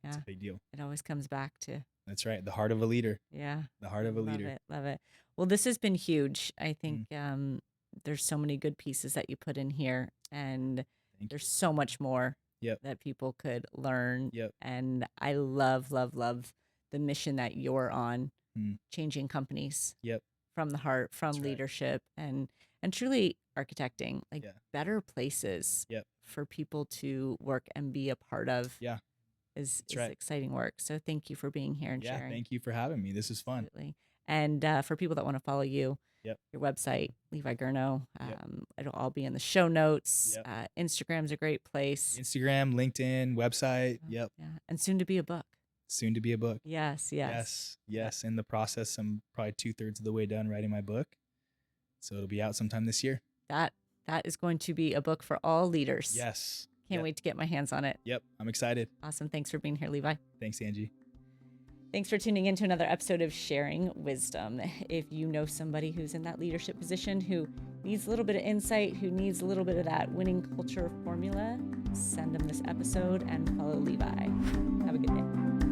Yeah. It's a big deal. It always comes back to. That's right. The heart of a leader. Yeah. The heart of a leader. Love it. Well, this has been huge. I think there's so many good pieces that you put in here, and there's so much more that people could learn. And I love the mission that you're on, changing companies from the heart, from leadership, and truly architecting like better places for people to work and be a part of. Is exciting work. So thank you for being here and sharing. Thank you for having me. This is fun. Absolutely. And for people that want to follow you, your website, Levi Gurno, it'll all be in the show notes. Instagram's a great place. Instagram, LinkedIn, website. Yeah. And soon to be a book. Soon to be a book. Yes. In the process, I'm probably 2/3 of the way done writing my book. So it'll be out sometime this year. That is going to be a book for all leaders. Yes. Can't wait to get my hands on it. Yep. I'm excited. Awesome. Thanks for being here, Levi. Thanks, Angie. Thanks for tuning in to another episode of Sharing Wisdom. If you know somebody who's in that leadership position, who needs a little bit of insight, who needs a little bit of that winning culture formula, send them this episode and follow Levi. Have a good day.